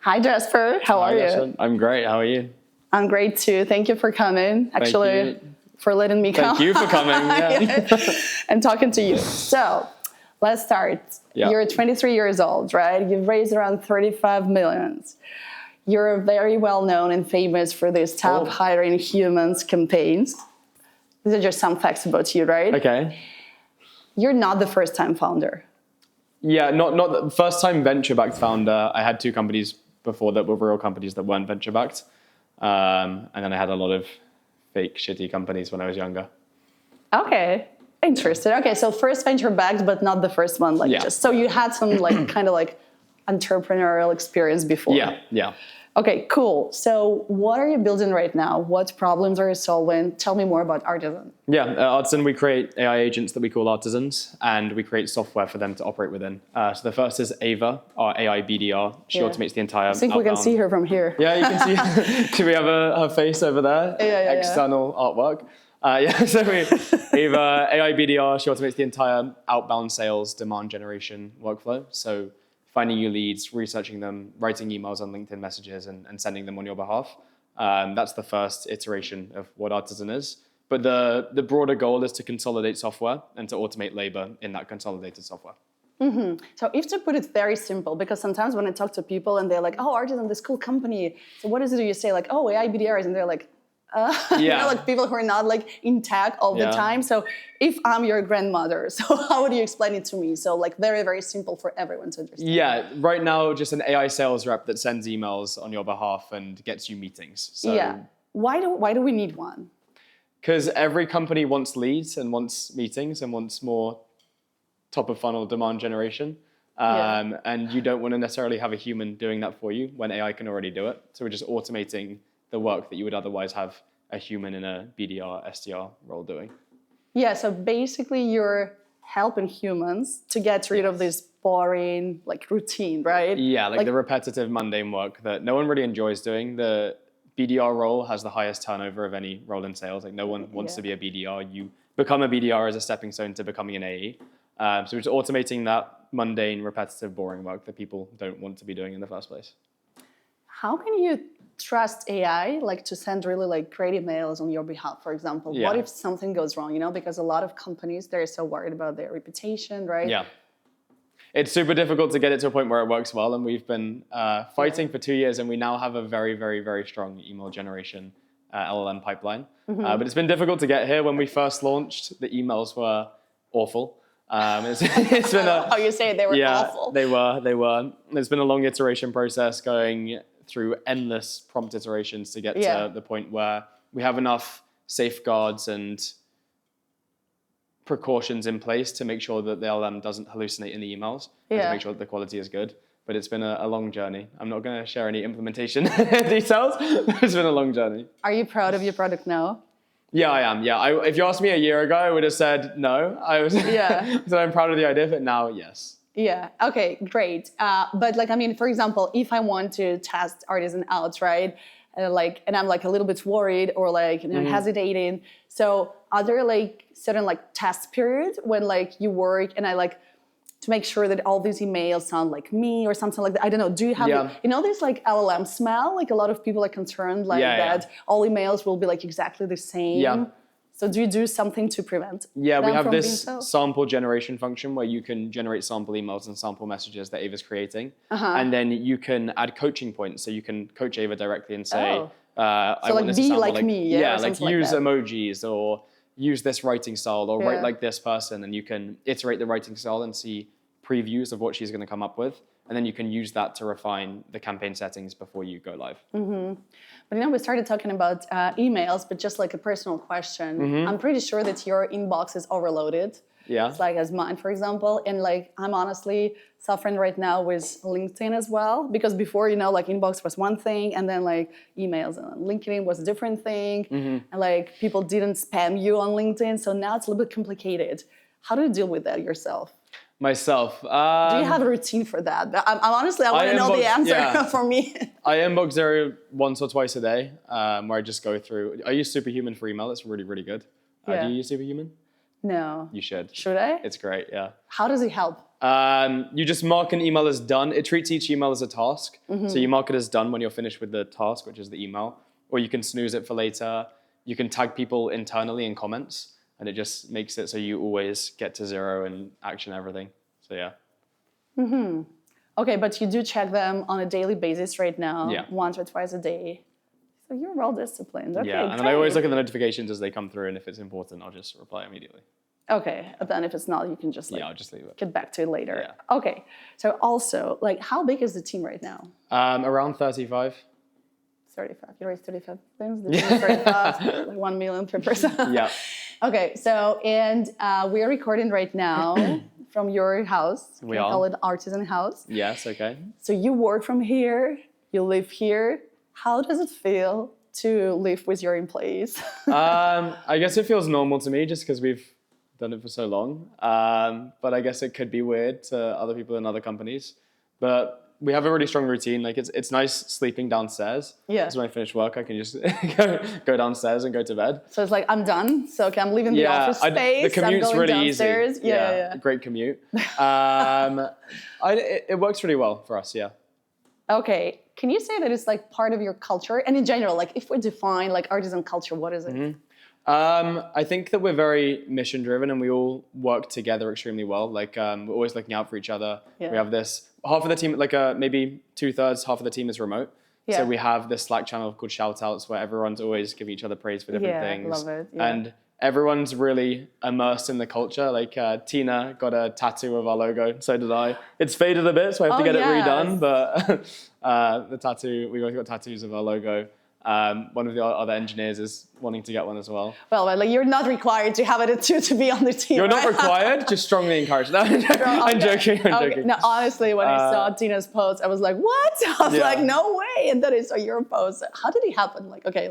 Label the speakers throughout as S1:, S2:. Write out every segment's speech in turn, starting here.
S1: Hi, Jasper. How are you?
S2: I'm great. How are you?
S1: I'm great too. Thank you for coming. Actually, for letting me come.
S2: Thank you for coming. Yeah.
S1: And talking to you. So, let's start.
S2: Yeah.
S1: You're 23 years old, right? You've raised around 35 million. You're very well known and famous for these top hiring humans campaigns. These are just some facts about you, right?
S2: Okay.
S1: You're not the first time founder.
S2: Yeah, not the first time venture-backed founder. I had two companies before that were real companies that weren't venture-backed. And then I had a lot of fake, shitty companies when I was younger.
S1: Okay. Interesting. Okay, so first venture-backed, but not the first one. So you had some kind of entrepreneurial experience before.
S2: Yeah.
S1: Okay, cool. So what are you building right now? What problems are you solving? Tell me more about Artisan.
S2: Yeah, at Artisan, we create AI agents that we call Artisans, and we create software for them to operate within. So the first is Ava, our AI BDR. She automates the entire
S1: I think we can see her from here.
S2: Yeah, you can see. Do we have her face over there?
S1: Yeah.
S2: External artwork. So Ava, AI BDR, she automates the entire outbound sales demand generation workflow. So finding your leads, researching them, writing emails on LinkedIn messages, and sending them on your behalf. That's the first iteration of what Artisan is. But the broader goal is to consolidate software and to automate labor in that consolidated software.
S1: Mm-hmm. So if to put it very simple, because sometimes when I talk to people and they're like, oh, Artisan, this cool company. So what is it you say? Like, oh, AI BDRs. And they're like, people who are not in tech all the time. So if I'm your grandmother, so how would you explain it to me? So very, very simple for everyone to understand.
S2: Yeah, right now, just an AI sales rep that sends emails on your behalf and gets you meetings. So,
S1: why do we need one?
S2: Because every company wants leads and wants meetings and wants more top of funnel demand generation. And you don't want to necessarily have a human doing that for you when AI can already do it. So we're just automating the work that you would otherwise have a human in a BDR, SDR role doing. Yeah,
S1: so basically you're helping humans to get rid of this boring routine, right?
S2: Yeah, the repetitive, mundane work that no one really enjoys doing. The BDR role has the highest turnover of any role in sales. No one wants to be a BDR. You become a BDR as a stepping stone to becoming an AE. So we're just automating that mundane, repetitive, boring work that people don't want to be doing in the first place.
S1: How can you trust AI to send really great emails on your behalf, for example?
S2: Yeah.
S1: What if something goes wrong, because a lot of companies, they're so worried about their reputation, right?
S2: Yeah. It's super difficult to get it to a point where it works well, and we've been fighting for 2 years, and we now have a very, very, very strong email generation LLM pipeline. But it's been difficult to get here. When we first launched, the emails were awful. It's been
S1: how you say it, they were awful.
S2: They were. There's been a long iteration process going through endless prompt iterations to get to the point where we have enough safeguards and precautions in place to make sure that the LLM doesn't hallucinate in the emails and to make sure that the quality is good. But it's been a long journey. I'm not going to share any implementation details. It's been a long journey.
S1: Are you proud of your product now?
S2: Yeah, I am. Yeah, if you asked me a year ago, I would have said no. So I'm proud of the idea, but now, yes.
S1: Yeah. Okay. Great. But for example, if I want to test Artisan out, right? And I'm a little bit worried or hesitating. So are there certain test periods when you work and I to make sure that all these emails sound like me or something like that? I don't know. Do you have this LLM smell? A lot of people are concerned that all emails will be exactly the same.
S2: Yeah.
S1: So do you do something to prevent?
S2: Yeah, we have this sample generation function where you can generate sample emails and sample messages that Ava's creating. And then you can add coaching points. So you can coach Ava directly and say, I want this to sound
S1: like me.
S2: Use emojis or use this writing style or write like this person. And you can iterate the writing style and see previews of what she's going to come up with. And then you can use that to refine the campaign settings before you go live.
S1: But we started talking about emails, but just a personal question. I'm pretty sure that your inbox is overloaded.
S2: Yeah.
S1: It's as mine, for example. And I'm honestly suffering right now with LinkedIn as well. Because before, inbox was one thing, and then emails on LinkedIn was a different thing. And people didn't spam you on LinkedIn. So now it's a little bit complicated. How do you deal with that yourself?
S2: Myself.
S1: Do you have a routine for that? I'm honestly, I want to know the answer for me.
S2: I inbox Zero once or twice a day, where I just go through. I use Superhuman for email. It's really, really good. Do you use Superhuman?
S1: No.
S2: You should.
S1: Should I?
S2: It's great, yeah.
S1: How does it help?
S2: You just mark an email as done. It treats each email as a task.
S1: Mm-hmm.
S2: So you mark it as done when you're finished with the task, which is the email. Or you can snooze it for later. You can tag people internally in comments, and it just makes it so you always get to 0 and action everything. So yeah.
S1: Mm-hmm. Okay, but you do check them on a daily basis right now,
S2: Yeah.
S1: once or twice a day. So you're well disciplined. Okay,
S2: Yeah, and then I always look at the notifications as they come through, and if it's important, I'll just reply immediately.
S1: Okay, but then if it's not, you can just
S2: I'll just leave it.
S1: get back to it later.
S2: Yeah.
S1: Okay, so also, how big is the team right now?
S2: Around 35.
S1: 35. You raised 35 things. The team is 35, 1 million per person.
S2: Yeah.
S1: Okay, so and we are recording right now from your house.
S2: We
S1: I
S2: are.
S1: call it Artisan house.
S2: Yes. Okay.
S1: So you work from here. You live here. How does it feel to live with your employees?
S2: I guess it feels normal to me just because we've done it for so long. But I guess it could be weird to other people in other companies. But we have a really strong routine. Like it's nice sleeping downstairs.
S1: Yeah.
S2: Because when I finish work, I can just go downstairs and go to bed.
S1: So it's like, I'm done. So okay, I'm leaving the office space.
S2: The commute's
S1: I'm going
S2: really
S1: downstairs.
S2: easy.
S1: Yeah.
S2: Great commute. It works really well for us. Yeah.
S1: Okay. Can you say that it's like part of your culture? And in general, like if we define like artisan culture, what is it?
S2: Mm-hmm. I think that we're very mission driven and we all work together extremely well. Like we're always looking out for each other.
S1: Yeah.
S2: We have this, half of the team, like maybe 2/3, half of the team is remote.
S1: Yeah.
S2: So we have this Slack channel called Shoutouts where everyone's always giving each other praise for different things.
S1: Love it. Yeah.
S2: And everyone's really immersed in the culture. Like Tina got a tattoo of our logo, so did I. It's faded a bit, so I have to get it redone. But the tattoo, we both got tattoos of our logo. One of the other engineers is wanting to get one as well.
S1: Well, like you're not required to have it to be on the team.
S2: You're not
S1: right?
S2: required, just strongly encouraged. No, I'm joking. I'm joking.
S1: No, honestly, when I saw Tina's post, I was like, what? I was like, no way. And then I saw your post. How did it happen? Like, okay,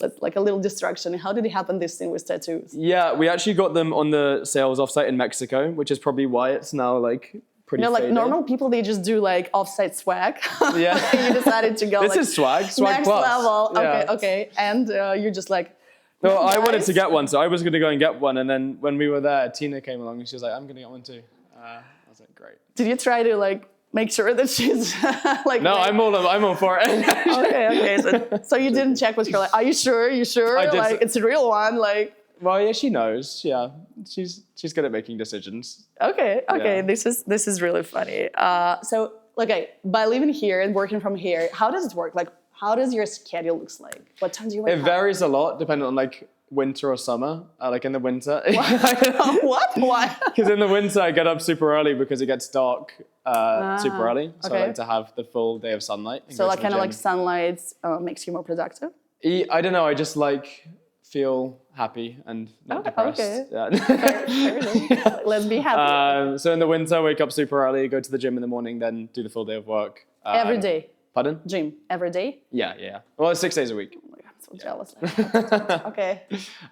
S1: let's like a little distraction. How did it happen, this thing with tattoos?
S2: Yeah, we actually got them on the sales offsite in Mexico, which is probably why it's now like pretty
S1: like
S2: faded.
S1: normal people, they just do like offsite swag.
S2: Yeah.
S1: You decided to go
S2: This is swag
S1: next
S2: plus.
S1: level.
S2: Yeah.
S1: Okay. And you're just like,
S2: no, I wanted
S1: guys.
S2: to get one, so I was going to go and get one. And then when we were there, Tina came along and she was like, I'm going to get one too. I was like, great.
S1: Did you try to like make sure that she's like?
S2: No, I'm all for it.
S1: Okay. So you didn't check with her, like, are you sure? You sure?
S2: I did.
S1: Like, it's a real one. Like,
S2: Well, yeah, she knows. Yeah, she's good at making decisions.
S1: okay.
S2: Yeah.
S1: This is really funny. So, okay, by living here and working from here, how does it work? Like, how does your schedule looks like? What time do you wake
S2: It
S1: up?
S2: varies a lot depending on like winter or summer. Like in the winter.
S1: What? Why?
S2: Because in the winter I get up super early because it gets dark super early. So
S1: okay.
S2: I like to have the full day of sunlight. and
S1: So
S2: go
S1: like
S2: to the
S1: kind of
S2: gym.
S1: like sunlight makes you more productive.
S2: I don't know. I just like feel happy and not depressed.
S1: Okay.
S2: Yeah.
S1: Fair enough. Let's be happy.
S2: So in the winter, wake up super early, go to the gym in the morning, then do the full day of work.
S1: Every day.
S2: Pardon?
S1: Gym every day.
S2: Yeah. Well, it's 6 days a week.
S1: Oh my God, I'm so jealous. Okay.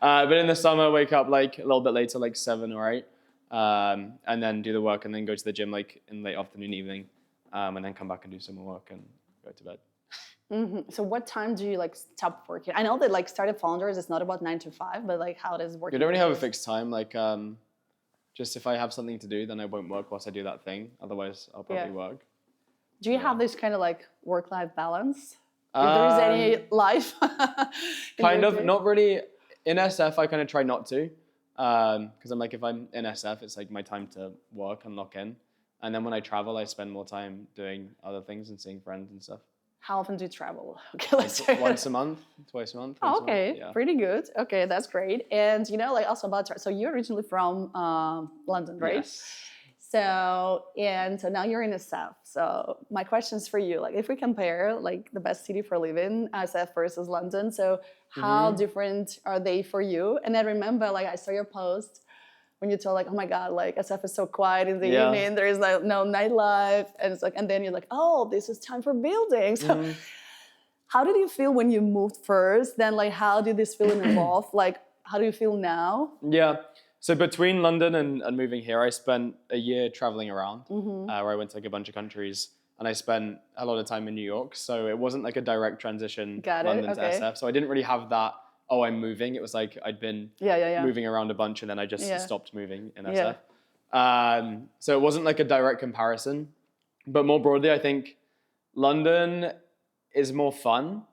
S2: But in the summer, wake up like a little bit later, like 7 or 8, and then do the work, and then go to the gym like in late afternoon, evening, and then come back and do some more work and go to bed.
S1: Mm-hmm. So what time do you like stop working? I know that like startup founders, it's not about 9 to 5, but like how does working?
S2: We don't really have a fixed time. Like, just if I have something to do, then I won't work whilst I do that thing. Otherwise, I'll probably work.
S1: Do you have this kind of like work-life balance? If there is any life?
S2: Kind of, not really. In SF, I kind of try not to, because I'm like, if I'm in SF, it's like my time to work and lock in. And then when I travel, I spend more time doing other things and seeing friends and stuff.
S1: How often do you travel? Okay, let's check.
S2: Once a month, twice a month.
S1: Oh,
S2: once a
S1: okay,
S2: month, yeah.
S1: pretty good. Okay, that's great. And you know, like also about, so you're originally from London, right?
S2: Yes.
S1: So now you're in SF. So my questions for you, like if we compare like the best city for living, SF versus London, so how different are they for you? And I remember like I saw your post when you told like, oh my God, like SF is so quiet in the evening, there is like no nightlife. And it's like, and then you're like, oh, this is time for building. So how did you feel when you moved first? Then like, how did this feeling evolve? Like, how do you feel now?
S2: Yeah. So between London and moving here, I spent a year traveling around, where I went to like a bunch of countries, and I spent a lot of time in New York. So it wasn't like a direct transition London to SF. So I didn't really have that oh, I'm moving. It was like I'd been moving around a bunch and then I just stopped moving in SF. So it wasn't like a direct comparison. But more broadly, I think London is more fun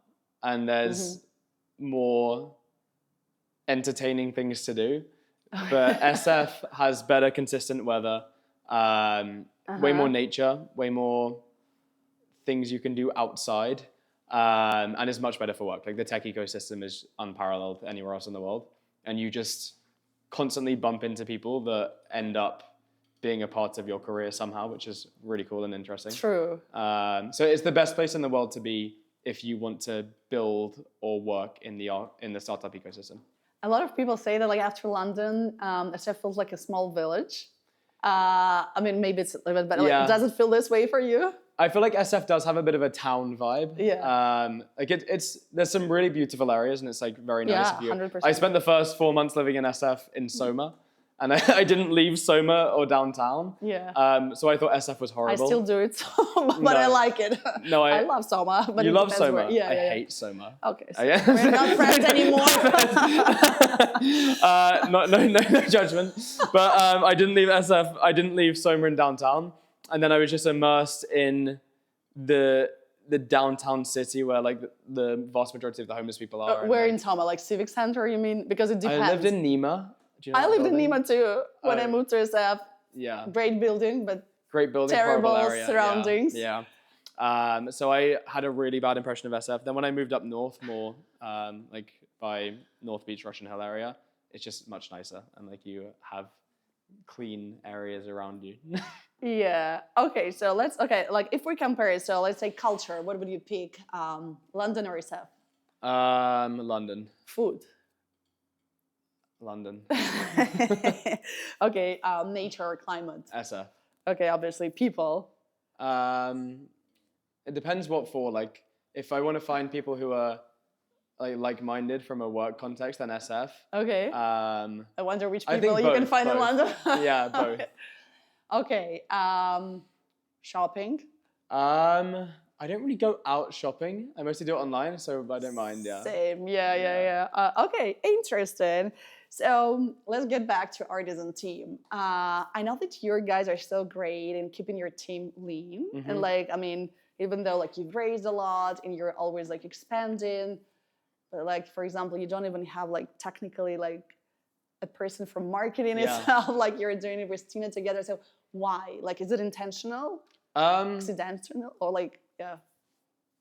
S2: and there's more entertaining things to do. But SF has better consistent weather, way more nature, way more things you can do outside, and is much better for work. Like the tech ecosystem is unparalleled anywhere else in the world. And you just constantly bump into people that end up being a part of your career somehow, which is really cool and interesting.
S1: True.
S2: So it's the best place in the world to be if you want to build or work in the startup ecosystem.
S1: A lot of people say that like after London, SF feels like a small village. I mean, maybe it's a little bit better. Like, does it feel this way for you?
S2: I feel like SF does have a bit of a town vibe.
S1: Yeah.
S2: Like it's there's some really beautiful areas and it's like very nice.
S1: Yeah, 100%.
S2: I spent the first 4 months living in SF in Soma. And I didn't leave Soma or downtown.
S1: Yeah.
S2: So I thought SF was horrible.
S1: I still do it, but I like it.
S2: No,
S1: I love Soma. But
S2: you love Soma?
S1: I
S2: hate Soma.
S1: Okay, so we're not friends anymore.
S2: No judgment. But I didn't leave SF. I didn't leave Soma in downtown. And then I was just immersed in the downtown city where like the vast majority of the homeless people are.
S1: Where in Soma? Like Civic Center, you mean? Because it depends.
S2: I lived in Nima.
S1: I lived in Nima too when I moved to SF.
S2: Yeah.
S1: Great building, but
S2: terrible
S1: area. Surroundings.
S2: Yeah. So I had a really bad impression of SF. Then when I moved up north more, like by North Beach, Russian Hill area, it's just much nicer. And like you have clean areas around you.
S1: Yeah. Okay. So like if we compare it, so let's say culture, what would you pick? London or SF?
S2: London.
S1: Food.
S2: London.
S1: Okay, nature or climate?
S2: SF.
S1: Okay, obviously people.
S2: It depends what for. Like, if I want to find people who are like-minded from a work context, then SF.
S1: Okay. I wonder which people you
S2: both,
S1: can find in London.
S2: Yeah, both.
S1: Okay. Shopping.
S2: I don't really go out shopping. I mostly do it online, so I don't mind. Yeah.
S1: Same. Yeah. Okay, interesting. So let's get back to Artisan team. I know that your guys are so great in keeping your team lean, and like, I mean, even though like you've raised a lot and you're always like expanding, but like for example, you don't even have like technically like a person from marketing itself. Like you're doing it with Tina together. So why? Like, is it intentional? Accidental or like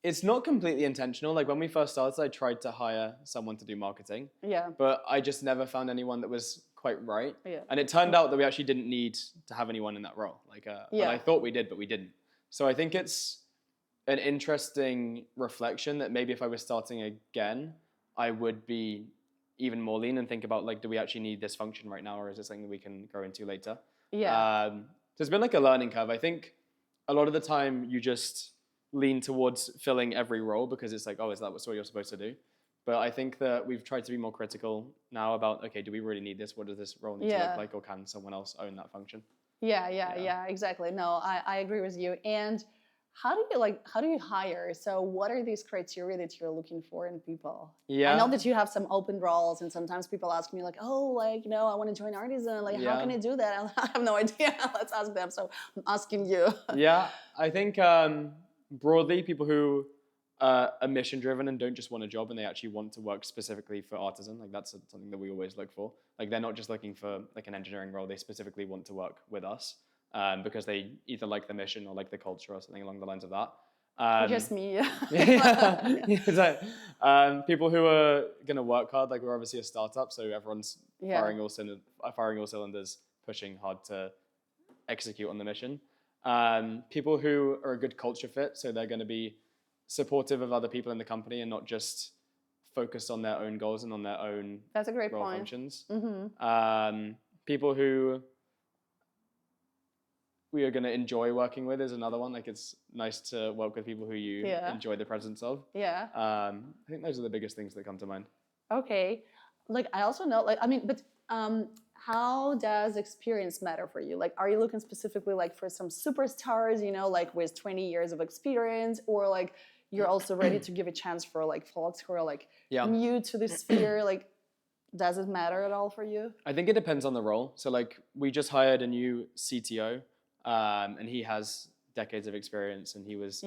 S2: It's not completely intentional. Like when we first started, I tried to hire someone to do marketing.
S1: Yeah.
S2: But I just never found anyone that was quite right.
S1: Yeah.
S2: And it turned out that we actually didn't need to have anyone in that role. Like, but I thought we did, but we didn't. So I think it's an interesting reflection that maybe if I was starting again, I would be even more lean and think about like, do we actually need this function right now, or is it something that we can grow into later?
S1: Yeah.
S2: So it's been like a learning curve. I think a lot of the time you just lean towards filling every role because it's like, oh, is that what you're supposed to do? But I think that we've tried to be more critical now about, okay, do we really need this? What does this role need to look like? Or can someone else own that function?
S1: Yeah, exactly. No, I agree with you. And how do you hire? So what are these criteria that you're looking for in people?
S2: Yeah.
S1: I know that you have some open roles and sometimes people ask me like, oh, like, you know, I want to join Artisan. Like, how can I do that? I have no idea. Let's ask them. So I'm asking you.
S2: Yeah, I think broadly people who are mission driven and don't just want a job and they actually want to work specifically for Artisan. Like that's something that we always look for. Like they're not just looking for like an engineering role. They specifically want to work with us. Because they either like the mission or like the culture or something along the lines of that.
S1: Just me.
S2: People who are going to work hard, like we're obviously a startup, so everyone's firing all cylinders, pushing hard to execute on the mission. People who are a good culture fit, so they're going to be supportive of other people in the company and not just focused on their own goals and on their own
S1: That's a great
S2: role
S1: point.
S2: functions. People who we are going to enjoy working with is another one. Like it's nice to work with people who you enjoy the presence of.
S1: Yeah.
S2: I think those are the biggest things that come to mind.
S1: Okay. Like I also know, like, I mean, but how does experience matter for you? Like, are you looking specifically like for some superstars, you know, like with 20 years of experience, or like you're also ready to give a chance for like folks who are like
S2: Yeah.
S1: new to this sphere? Like, does it matter at all for you?
S2: I think it depends on the role. So like we just hired a new CTO, and he has decades of experience, and he was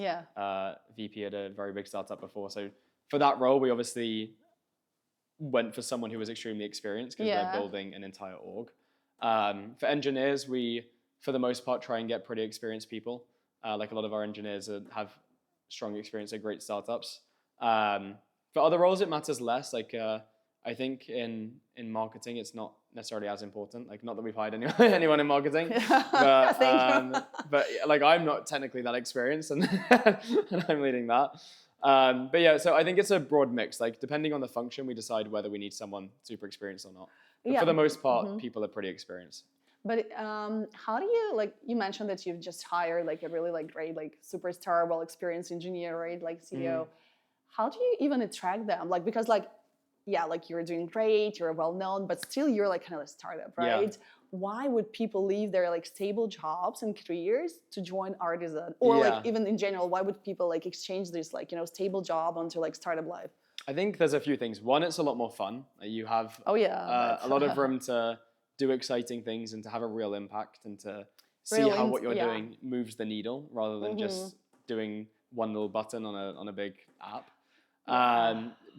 S2: VP at a very big startup before. So for that role, we obviously went for someone who was extremely experienced because they're building an entire org. For engineers, we, for the most part, try and get pretty experienced people. Like a lot of our engineers have strong experience at great startups. For other roles, it matters less. Like I think in marketing, it's not necessarily as important. Like not that we've hired anyone in marketing, but like I'm not technically that experienced, and, and I'm leading that. But yeah, so I think it's a broad mix. Like depending on the function, we decide whether we need someone super experienced or not. But for the most part, people are pretty experienced.
S1: But how do you, like, you mentioned that you've just hired like a really like great, like superstar, well-experienced engineer, right? Like CTO. How do you even attract them? Like, because like, yeah, like you're doing great, you're well-known, but still you're like kind of a startup, right? Yeah. Why would people leave their like stable jobs and careers to join Artisan? Or like even in general, why would people like exchange this like, you know, stable job onto like startup life?
S2: I think there's a few things. One, it's a lot more fun. You have a lot of room to do exciting things and to have a real impact and to see how what you're doing moves the needle rather than just doing one little button on a big app.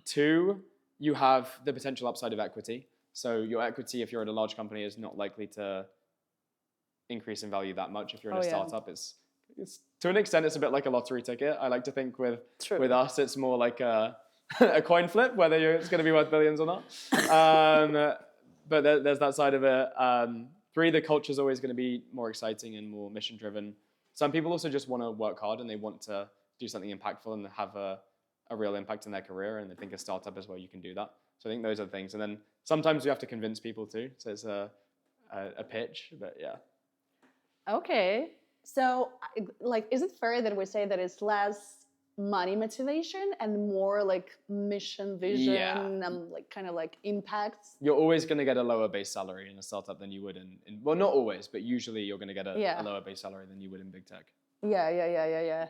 S2: Two, you have the potential upside of equity. So your equity, if you're at a large company, is not likely to increase in value that much. If you're in a startup, it's to an extent, it's a bit like a lottery ticket. I like to think with us, it's more like a coin flip, whether it's going to be worth billions or not. But there's that side of it. Three, the culture is always going to be more exciting and more mission driven. Some people also just want to work hard and they want to do something impactful and have a real impact in their career, and I think a startup is where you can do that. So I think those are the things. And then sometimes you have to convince people too. So it's a pitch, but yeah.
S1: Okay. So like, is it fair that we say that it's less money motivation and more like mission, vision, and like kind of like impacts?
S2: You're always going to get a lower base salary in a startup than you would in well, not always, but usually you're going to get a lower base salary than you would in big tech.
S1: Yeah.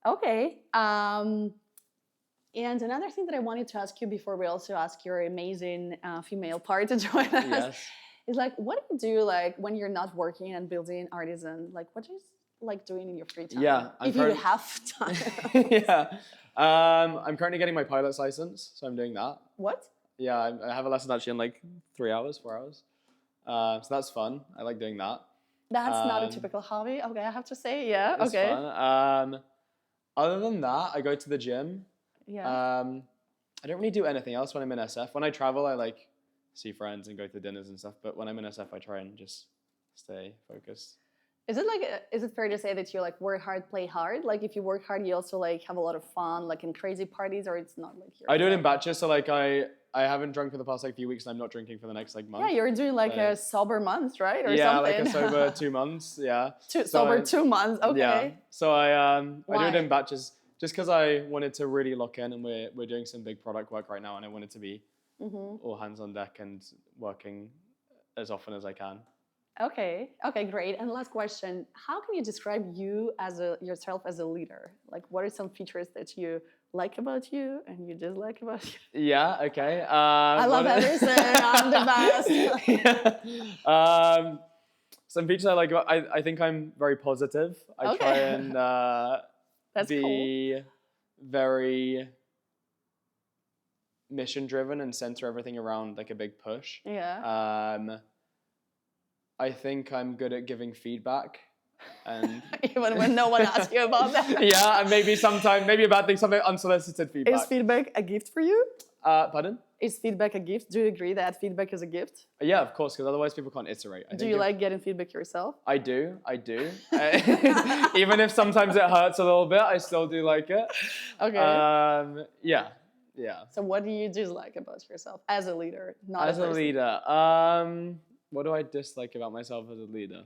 S1: Okay. And another thing that I wanted to ask you before we also ask your amazing female part to join us is like, what do you do like when you're not working and building Artisan? Like, what do you like doing in your free time?
S2: Yeah,
S1: if you have time.
S2: I'm currently getting my pilot's license, so I'm doing that.
S1: What?
S2: Yeah, I have a lesson actually in like 4 hours. So that's fun. I like doing that.
S1: That's not a typical hobby. Okay, I have to say, it's
S2: fun. Other than that, I go to the gym.
S1: Yeah.
S2: I don't really do anything else when I'm in SF. When I travel, I like see friends and go to dinners and stuff. But when I'm in SF, I try and just stay focused.
S1: Is it fair to say that you like work hard, play hard? Like if you work hard, you also like have a lot of fun, like in crazy parties, or it's not like
S2: I do it in batches. So like I haven't drunk for the past like few weeks, and I'm not drinking for the next like month.
S1: Yeah, you're doing like a sober month, right? Or
S2: something.
S1: Like
S2: a sober 2 months. Yeah.
S1: Sober 2 months. Okay.
S2: Yeah. So I do it in batches. Just because I wanted to really lock in, and we're doing some big product work right now, and I wanted to be all hands on deck and working as often as I can.
S1: Okay, great. And last question: how can you describe yourself as a leader? Like, what are some features that you like about you and you dislike about you?
S2: Yeah. Okay.
S1: I love everything. I'm the
S2: best. Some features I like. I think I'm very positive. I try and.
S1: That's
S2: be very mission driven and center everything around like a big push.
S1: Yeah.
S2: I think I'm good at giving feedback, and
S1: even when no one asks you about that.
S2: Yeah, and maybe a bad thing, something unsolicited feedback.
S1: Is feedback a gift for you?
S2: Pardon?
S1: Is feedback a gift? Do you agree that feedback is a gift?
S2: Yeah, of course, because otherwise people can't iterate.
S1: Do you like getting feedback yourself?
S2: I do. Even if sometimes it hurts a little bit, I still do like it.
S1: Okay.
S2: Yeah.
S1: So what do you dislike about yourself as a leader?
S2: As a leader, what do I dislike about myself as a leader?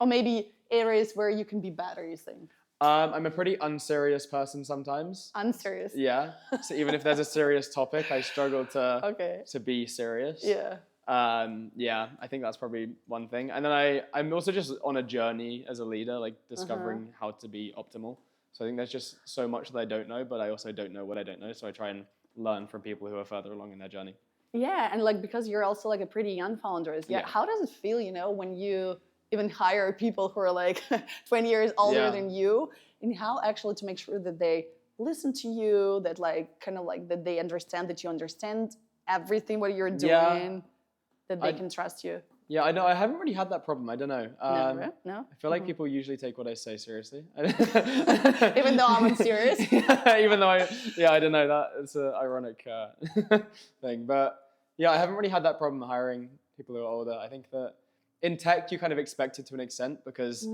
S1: Or maybe areas where you can be better, you think?
S2: I'm a pretty unserious person sometimes.
S1: Unserious?
S2: Yeah. So even if there's a serious topic, I struggle to be serious.
S1: Yeah.
S2: I think that's probably one thing. And then I'm also just on a journey as a leader, like discovering how to be optimal. So I think there's just so much that I don't know, but I also don't know what I don't know. So I try and learn from people who are further along in their journey.
S1: Yeah, and like because you're also like a pretty young founders. Yeah. How does it feel, when you even hire people who are like 20 years older than you, and how actually to make sure that they listen to you, that like kind of like that they understand that you understand everything what you're doing, that they can trust you.
S2: Yeah, I know. I haven't really had that problem. I don't know.
S1: No?
S2: I feel like people usually take what I say seriously.
S1: Even though I'm unserious?
S2: Even though I don't know. It's an ironic thing. But yeah, I haven't really had that problem hiring people who are older. I think that in tech, you kind of expect it to an extent because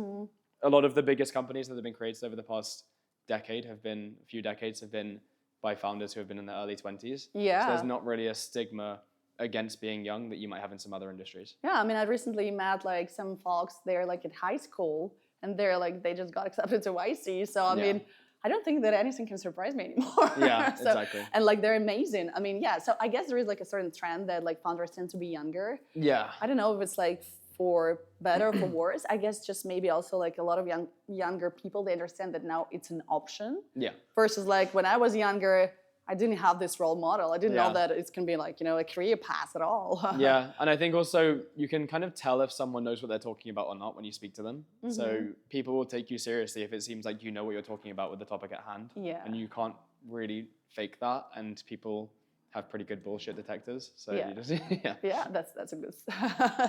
S2: a lot of the biggest companies that have been created over the past few decades have been by founders who have been in their early 20s.
S1: Yeah.
S2: So there's not really a stigma against being young that you might have in some other industries.
S1: Yeah, I mean, I recently met like some folks, they're like at high school and they're like, they just got accepted to YC. So, I mean, I don't think that anything can surprise me anymore.
S2: Yeah, exactly.
S1: And like, they're amazing. I mean, yeah, so I guess there is like a certain trend that like founders tend to be younger.
S2: Yeah.
S1: I don't know if it's like for better or for worse. I guess just maybe also like a lot of younger people, they understand that now it's an option.
S2: Yeah.
S1: Versus like when I was younger, I didn't have this role model. I didn't know that it's going to be like, a career path at all.
S2: Yeah. And I think also you can kind of tell if someone knows what they're talking about or not when you speak to them. So people will take you seriously if it seems like you know what you're talking about with the topic at hand.
S1: Yeah.
S2: And you can't really fake that. And people have pretty good bullshit detectors. So you just,
S1: Yeah, that's a good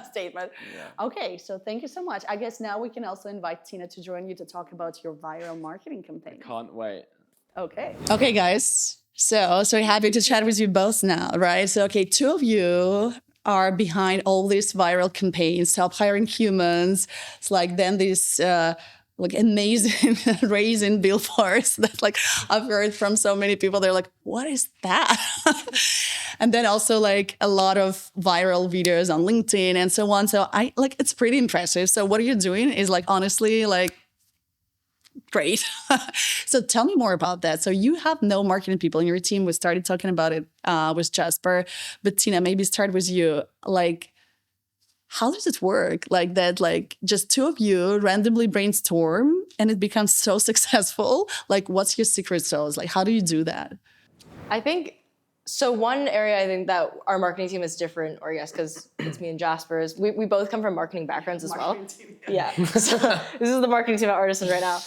S1: statement.
S2: Yeah.
S1: Okay, so thank you so much. I guess now we can also invite Tina to join you to talk about your viral marketing campaign.
S2: Can't wait.
S1: Okay. Okay, guys. So happy to chat with you both now, right? So, okay, two of you are behind all these viral campaigns, Stop Hiring Humans. It's like then this like amazing raising billboards that like I've heard from so many people. They're like, what is that? And then also like a lot of viral videos on LinkedIn and so on. So it's pretty impressive. So what you're doing is like, honestly, like, great. So tell me more about that. So you have no marketing people in your team. We started talking about it with Jaspar, but Tina, maybe start with you. Like, how does it work? Like that, like just two of you randomly brainstorm and it becomes so successful. Like, what's your secret sauce? Like, how do you do that?
S3: I think, so one area I think that our marketing team is different, or yes, because it's me and Jaspar, is we both come from marketing backgrounds as well.
S1: Team,
S3: yeah. So this is the marketing team at Artisan right now.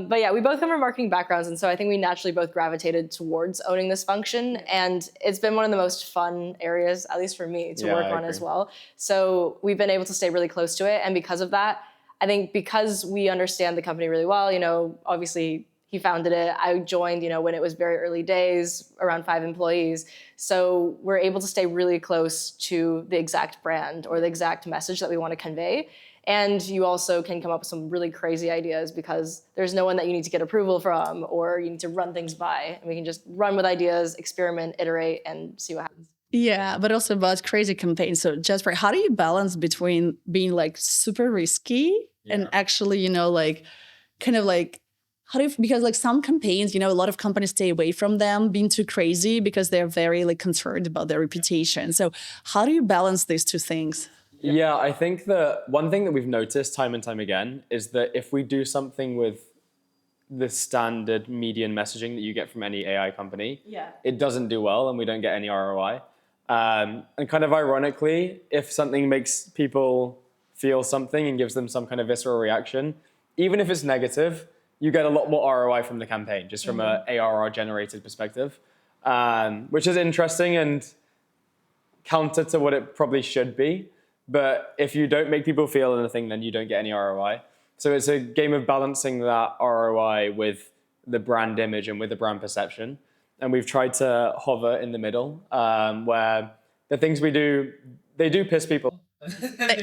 S3: But yeah, we both come from marketing backgrounds. And so I think we naturally both gravitated towards owning this function. And it's been one of the most fun areas, at least for me, to work on as well. So we've been able to stay really close to it. And because of that, I think because we understand the company really well, obviously he founded it. I joined, when it was very early days, around 5 employees. So we're able to stay really close to the exact brand or the exact message that we want to convey. And you also can come up with some really crazy ideas because there's no one that you need to get approval from or you need to run things by. And we can just run with ideas, experiment, iterate, and see what happens.
S1: Yeah, but also about crazy campaigns. So Jasper, how do you balance between being like super risky and actually, like kind of like, because like some campaigns, a lot of companies stay away from them being too crazy because they're very like concerned about their reputation. So how do you balance these two things?
S2: Yeah, I think that one thing that we've noticed time and time again is that if we do something with the standard median messaging that you get from any AI company, it doesn't do well and we don't get any ROI. And kind of ironically, if something makes people feel something and gives them some kind of visceral reaction, even if it's negative, you get a lot more ROI from the campaign, just from an ARR generated perspective, which is interesting and counter to what it probably should be. But if you don't make people feel anything, then you don't get any ROI. So it's a game of balancing that ROI with the brand image and with the brand perception. And we've tried to hover in the middle, where the things we do, they do piss people.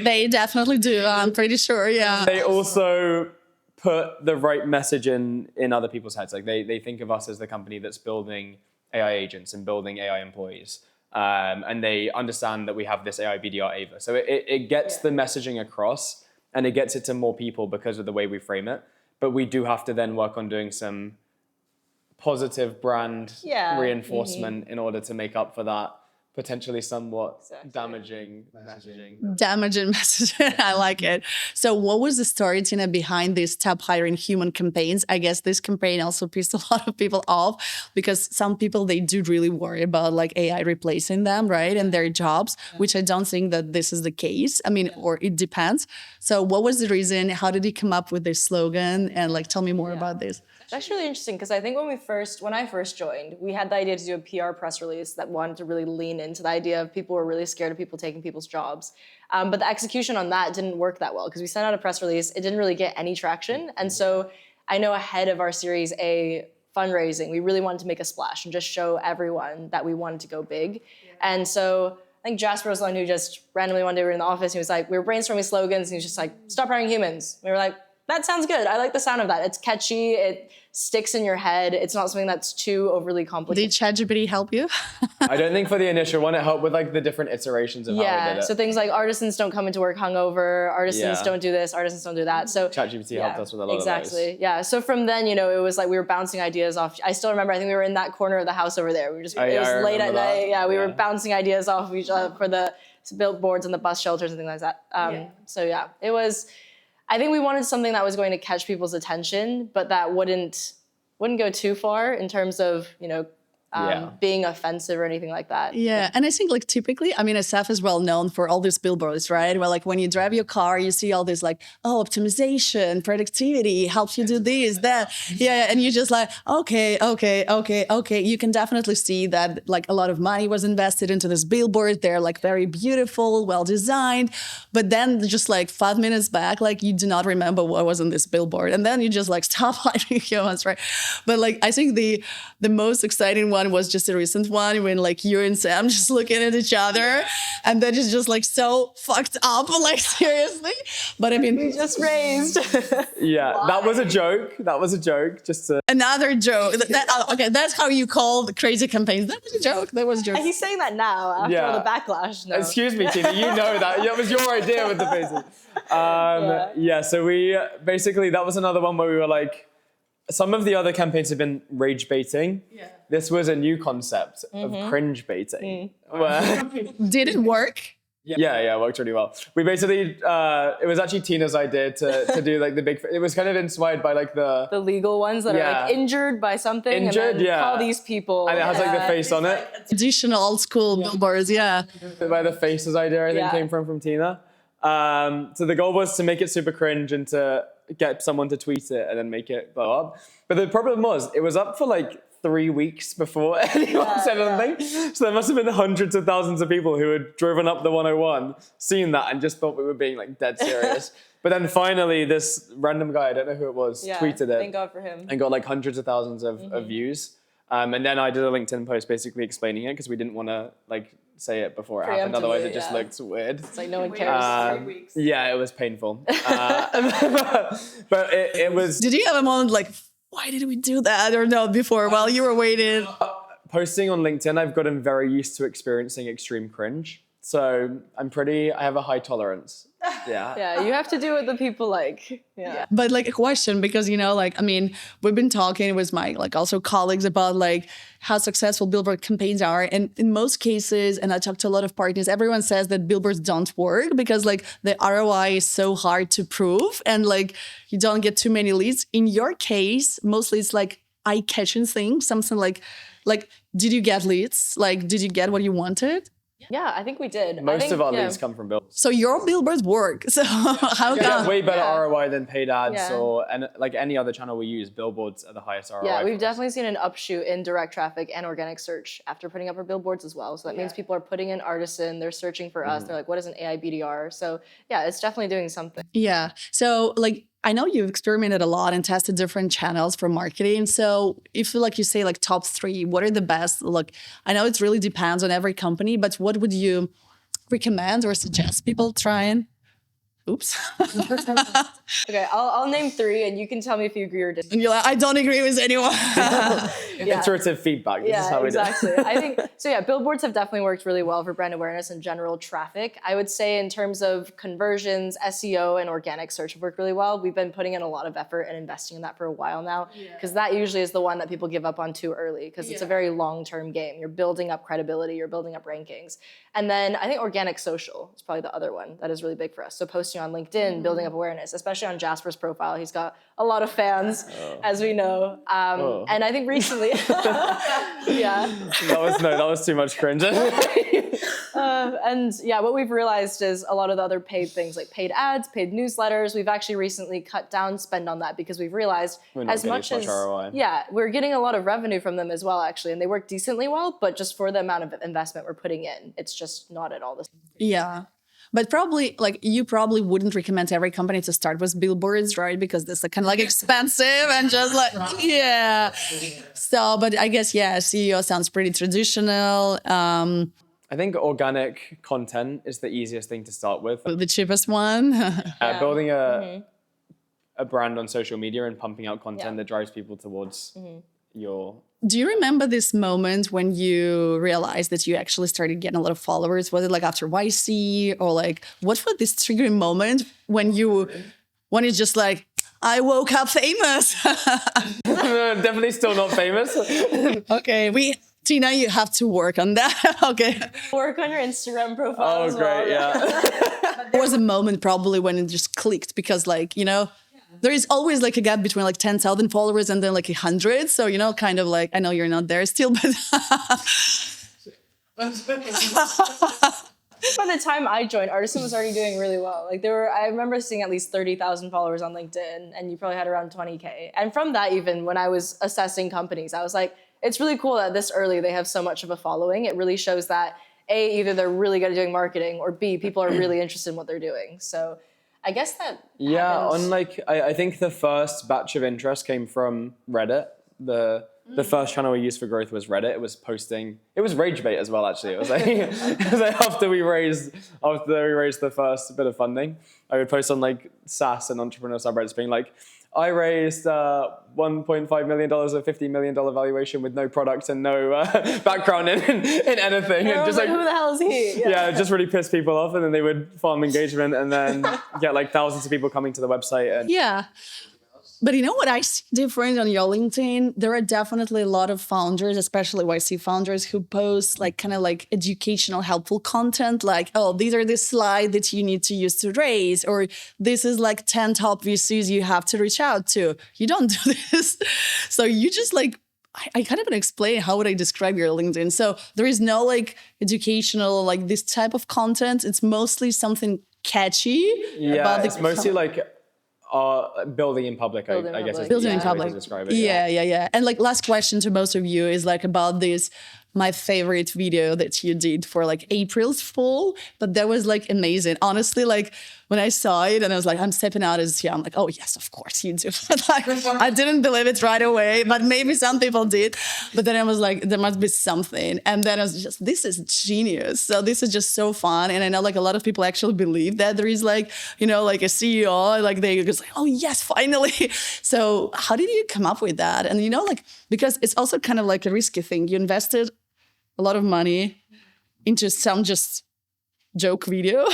S1: They definitely do, I'm pretty sure, yeah.
S2: They also put the right message in other people's heads. Like they think of us as the company that's building AI agents and building AI employees. And they understand that we have this AI BDR Ava. So it gets the messaging across and it gets it to more people because of the way we frame it. But we do have to then work on doing some positive brand reinforcement in order to make up for that potentially somewhat damaging messaging.
S1: Damaging message. I like it. So what was the story, Tina, behind these top hiring human campaigns? I guess this campaign also pissed a lot of people off because some people, they do really worry about like AI replacing them, right? And their jobs, which I don't think that this is the case. I mean, or it depends. So what was the reason? How did he come up with this slogan? And like, tell me more about this.
S3: It's actually really interesting because I think when I first joined, we had the idea to do a PR press release that wanted to really lean into the idea of people were really scared of people taking people's jobs. But the execution on that didn't work that well because we sent out a press release, it didn't really get any traction. And so I know ahead of our Series A fundraising, we really wanted to make a splash and just show everyone that we wanted to go big. Yeah. And so I think Jaspar was the one who just randomly one day we were in the office and he was like, we were brainstorming slogans and he was just like, stop hiring humans. And we were like, that sounds good. I like the sound of that. It's catchy. It sticks in your head. It's not something that's too overly complicated.
S1: Did ChatGPT help you?
S2: I don't think for the initial one, it helped with like the different iterations of how we did it.
S3: So things like artisans don't come into work hungover, artisans don't do this, artisans don't do that. So
S2: ChatGPT helped us with a lot of those.
S3: Exactly. Yeah. So from then, you know, it was like we were bouncing ideas off. I still remember, I think we were in that corner of the house over there. We were just, it was late at night. Yeah, we were bouncing ideas off of each other for the billboards and the bus shelters and things like that. So yeah, it was, I think we wanted something that was going to catch people's attention, but that wouldn't go too far in terms of, you know, being offensive or anything like that.
S1: Yeah, and I think like typically, I mean, SF is well known for all these billboards, right? Where like when you drive your car, you see all this like, oh, optimization, productivity, helps you do this, that. Yeah, and you're just like, okay. You can definitely see that like a lot of money was invested into this billboard. They're like very beautiful, well designed. But then just like 5 minutes back, like you do not remember what was on this billboard. And then you just like stop hiring humans, right? But like I think the most exciting one was just a recent one when like you and Sam just looking at each other and then it's just like so fucked up, like seriously. But I mean,
S3: we just raised.
S2: That was a joke. Just to...
S1: Another joke. Okay, that's how you call the crazy campaigns. That was a joke.
S3: And he's saying that now after all the backlash. No.
S2: Excuse me, Tina, you know that. That was your idea with the faces. So we basically, that was another one where we were like, some of the other campaigns have been rage baiting. Yeah. This was a new concept of cringe baiting.
S1: Did it work?
S2: Yeah, it worked really well. We basically, it was actually Tina's idea to do like the big, it was kind of inspired by like the
S3: legal ones that are like injured by something.
S2: Injured,
S3: and then call these people.
S2: And it has like the face on it.
S1: Traditional old school billboards,
S2: Where the faces idea, I think, came from Tina. So the goal was to make it super cringe and to get someone to tweet it and then make it blow up. But the problem was, it was up for like 3 weeks before anyone said anything. So there must have been hundreds of thousands of people who had driven up the 101, seen that and just thought we were being like dead serious. But then finally this random guy, I don't know who it was, tweeted it.
S3: Thank God for him.
S2: And got like hundreds of thousands of views. And then I did a LinkedIn post basically explaining it because we didn't want to like say it before it happened. Otherwise it just looked weird.
S3: It's like no one cares.
S1: 3 weeks.
S2: Yeah, it was painful. But it was...
S1: Did you have a moment like, why did we do that or no before while you were waiting?
S2: Posting on LinkedIn, I've gotten very used to experiencing extreme cringe. So I have a high tolerance.
S3: Yeah, you have to do what the people like. Yeah.
S1: But like a question, because, you know, like, I mean, we've been talking with my like also colleagues about like how successful billboard campaigns are. And in most cases, and I talked to a lot of partners, everyone says that billboards don't work because like the ROI is so hard to prove and like you don't get too many leads. In your case, mostly it's like eye-catching things, something like, did you get leads? Like, did you get what you wanted?
S3: Yeah, I think we did.
S2: Most of our leads come from billboards.
S1: So your billboards work. So how come?
S2: Get way better ROI than paid ads or like any other channel we use. Billboards are the highest ROI.
S3: Yeah, we've definitely seen an upshoot in direct traffic and organic search after putting up our billboards as well. So that means people are putting in Artisan, they're searching for us. They're like, what is an AI BDR? So yeah, it's definitely doing something.
S1: Yeah. So like, I know you've experimented a lot and tested different channels for marketing. So if like you say like top 3, what are the best? Look, I know it really depends on every company, but what would you recommend or suggest people trying? Oops.
S3: Okay, I'll name 3, and you can tell me if you agree or disagree.
S1: And you're like, I don't agree with anyone.
S2: Iterative feedback. This is
S3: Yeah,
S2: how we
S3: exactly.
S2: do it.
S3: I think so. Yeah, billboards have definitely worked really well for brand awareness and general traffic. I would say in terms of conversions, SEO, and organic search have worked really well. We've been putting in a lot of effort and investing in that for a while now, because that usually is the one that people give up on too early, because it's a very long-term game. You're building up credibility, you're building up rankings. And then I think organic social is probably the other one that is really big for us. So posting on LinkedIn, building up awareness, especially on Jaspar's profile. He's got a lot of fans, as we know. And I think recently, yeah.
S2: That was too much cringe.
S3: And yeah, what we've realized is a lot of the other paid things like paid ads, paid newsletters, we've actually recently cut down spend on that because we've realized as much as
S2: ROI.
S3: Yeah, we're getting a lot of revenue from them as well, actually, and they work decently well, but just for the amount of investment we're putting in, it's just not at all the same.
S1: Yeah. But probably, like, you probably wouldn't recommend every company to start with billboards, right? Because this is kind of like expensive and just like, yeah. So, but I guess, yeah, CEO sounds pretty traditional.
S2: I think organic content is the easiest thing to start with.
S1: The cheapest one.
S2: Building a brand on social media and pumping out content that drives people towards your...
S1: Do you remember this moment when you realized that you actually started getting a lot of followers? Was it like after YC, or like what was this triggering moment when it's just like, I woke up famous?
S2: Definitely still not famous.
S1: Okay, Tina, you have to work on that. Okay.
S3: Work on your Instagram profile as well.
S2: Great, yeah.
S1: There was a moment probably when it just clicked because, like, you know, there is always like a gap between like 10,000 followers and then like 100. So, you know, kind of like, I know you're not there still, but...
S3: By the time I joined, Artisan was already doing really well. Like I remember seeing at least 30,000 followers on LinkedIn, and you probably had around 20K. And from that, even when I was assessing companies, I was like, it's really cool that this early they have so much of a following. It really shows that A, either they're really good at doing marketing, or B, people are really interested in what they're doing. So I guess that happens.
S2: I think the first batch of interest came from Reddit. The first channel we used for growth was Reddit. It was rage bait as well, actually. It was like, after we raised the first bit of funding, I would post on like SaaS and entrepreneur subreddits being like, I raised $1.5 million, a $50 million valuation with no product and no background in anything.
S3: And just like, who the hell is he?
S2: Yeah, it just really pissed people off, and then they would farm engagement and then get like thousands of people coming to the website. And
S1: yeah. But you know what I see different on your LinkedIn? There are definitely a lot of founders, especially YC founders, who post like kind of like educational, helpful content, like, oh, these are the slides that you need to use to raise, or this is like 10 top VCs you have to reach out to. You don't do this. So you just like, I can't even explain how would I describe your LinkedIn. So there is no like educational, like this type of content. It's mostly something catchy.
S2: Yeah, it's mostly like building in public, I guess.
S1: Building in public.
S2: To describe it,
S1: yeah. And like last question to most of you is like about this, my favorite video that you did for like April's Fool, but that was like amazing. Honestly, like when I saw it and I was like, I'm stepping out as I'm like, oh yes, of course you do. Like, I didn't believe it right away, but maybe some people did. But then I was like, there must be something. And then I was just, this is genius. So this is just so fun. And I know like a lot of people actually believe that there is like, you know, like a CEO, like they just like, oh yes, finally. So how did you come up with that? And you know, like, because it's also kind of like a risky thing. You invested a lot of money into some just joke video.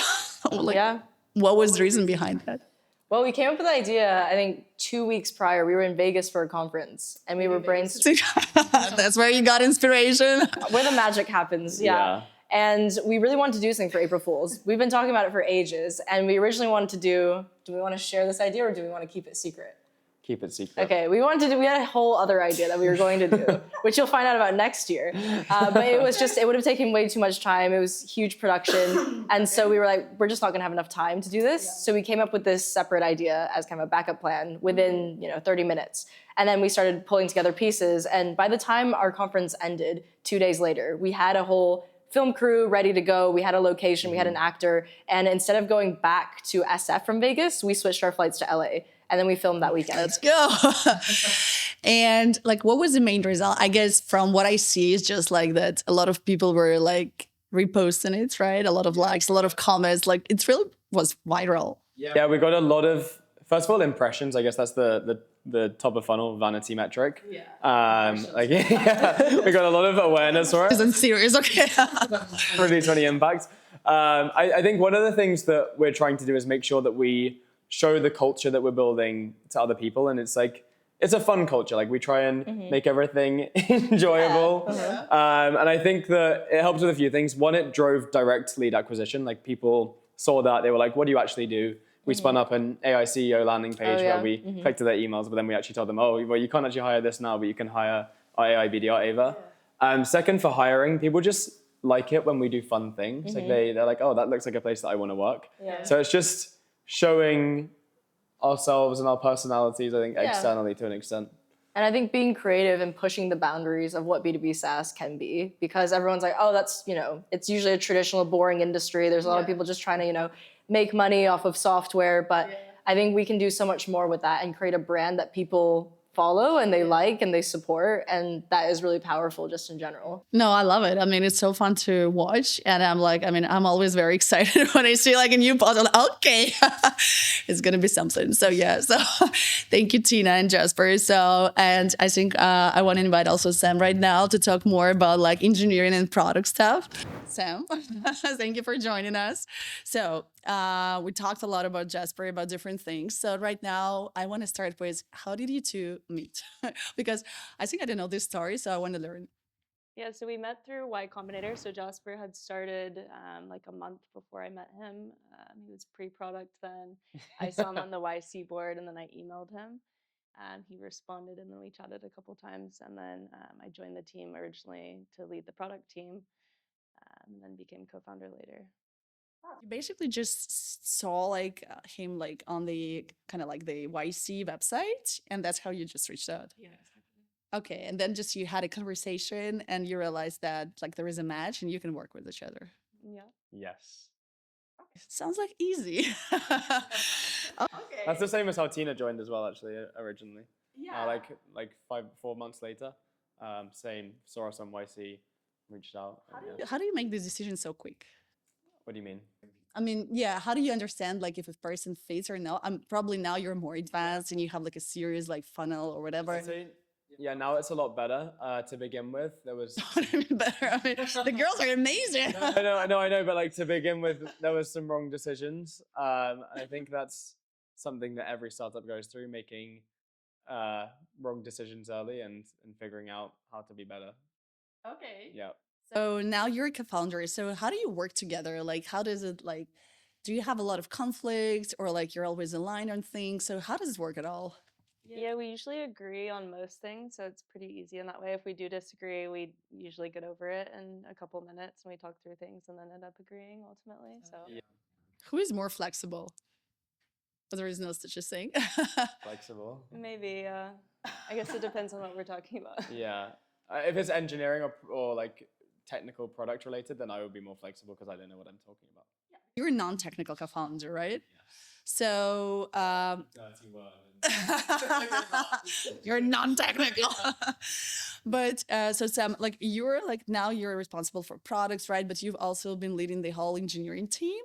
S1: Like, what was the reason behind that?
S3: Well, we came up with the idea, I think 2 weeks prior. We were in Vegas for a conference and we were brainstorming.
S1: That's where you got inspiration.
S3: Where the magic happens, yeah. And we really wanted to do something for April Fools. We've been talking about it for ages, and we originally wanted to do we want to share this idea or do we want to keep it secret?
S2: Keep it secret.
S3: Okay, we had a whole other idea that we were going to do, which you'll find out about next year. But it would have taken way too much time. It was huge production. And so we were like, we're just not gonna have enough time to do this. Yeah. So we came up with this separate idea as kind of a backup plan within 30 minutes. And then we started pulling together pieces. And by the time our conference ended, 2 days later, we had a whole film crew ready to go. We had a location, we had an actor. And instead of going back to SF from Vegas, we switched our flights to LA. And then we filmed that weekend.
S1: Let's go. And like, what was the main result? I guess from what I see is just like that a lot of people were like reposting it, right? A lot of likes, a lot of comments. Like it really was viral.
S2: Yeah, we got a lot of, first of all, impressions. I guess that's the top of funnel vanity metric. Like, yeah, we got a lot of awareness for it.
S1: Isn't serious, okay.
S2: Really 20 impact. I think one of the things that we're trying to do is make sure that we show the culture that we're building to other people. And it's like, it's a fun culture. Like we try and make everything enjoyable. And I think that it helps with a few things. One, it drove direct lead acquisition. Like people saw that, they were like, what do you actually do? We spun up an AI CEO landing page where we collected their emails, but then we actually told them, oh, well, you can't actually hire this now, but you can hire our AI BDR, Ava. Second, for hiring, people just like it when we do fun things. Like they're like, oh, that looks like a place that I want to work. So it's just showing ourselves and our personalities, I think, externally to an extent.
S3: And I think being creative and pushing the boundaries of what B2B SaaS can be, because everyone's like, oh, that's, it's usually a traditional boring industry. There's a lot of people just trying to, make money off of software. But I think we can do so much more with that and create a brand that people follow and they like and they support. And that is really powerful just in general.
S1: No, I love it. I mean, it's so fun to watch. And I'm always very excited when I see like a new post. I'm like, okay, it's going to be something. So yeah, so thank you, Tina and Jaspar. So, and I think I want to invite also Sam right now to talk more about like engineering and product stuff. Sam, thank you for joining us. So we talked a lot about Jaspar, about different things. So right now I want to start with, how did you two meet? Because I think I didn't know this story, so I want to learn.
S4: Yeah, so we met through Y Combinator. So Jasper had started like a month before I met him. He was pre-product then. I saw him on the YC board and then I emailed him. He responded and then we chatted a couple times. And then I joined the team originally to lead the product team and then became co-founder later.
S1: You basically just saw like him like on the kind of like the YC website, and that's how you just reached out.
S4: Yeah.
S1: Okay, and then just you had a conversation and you realized that like there is a match and you can work with each other.
S4: Yeah.
S2: Yes.
S1: Sounds like easy. Okay.
S2: That's the same as how Tina joined as well, actually, originally.
S1: Yeah.
S2: Like 4 months later, same, saw us on YC, reached out.
S1: How do you make this decision so quick?
S2: What do you mean?
S1: I mean, yeah, how do you understand like if a person fits or not? Probably now you're more advanced and you have like a serious like funnel or whatever.
S2: Yeah, now it's a lot better. To begin with, there was.
S1: What do you mean better? I mean, the girls are amazing.
S2: I know, but like to begin with, there was some wrong decisions. And I think that's something that every startup goes through, making wrong decisions early and figuring out how to be better.
S1: Okay.
S2: Yeah.
S1: So now you're a co-founder. So how do you work together? Like, how does it like, do you have a lot of conflict or like you're always aligned on things? So how does it work at all?
S4: Yeah, we usually agree on most things, so it's pretty easy in that way. If we do disagree, we usually get over it in a couple minutes and we talk through things and then end up agreeing ultimately. So
S1: Who is more flexible? But there is no such a thing.
S2: Flexible.
S4: maybe, I guess it depends on what we're talking about.
S2: Yeah. If it's engineering or like technical product related, then I would be more flexible because I don't know what I'm talking about.
S1: You're a non-technical co-founder, right? So
S2: Dirty word.
S1: you're non-technical. But so Sam, like you're like now you're responsible for products, right? But you've also been leading the whole engineering team.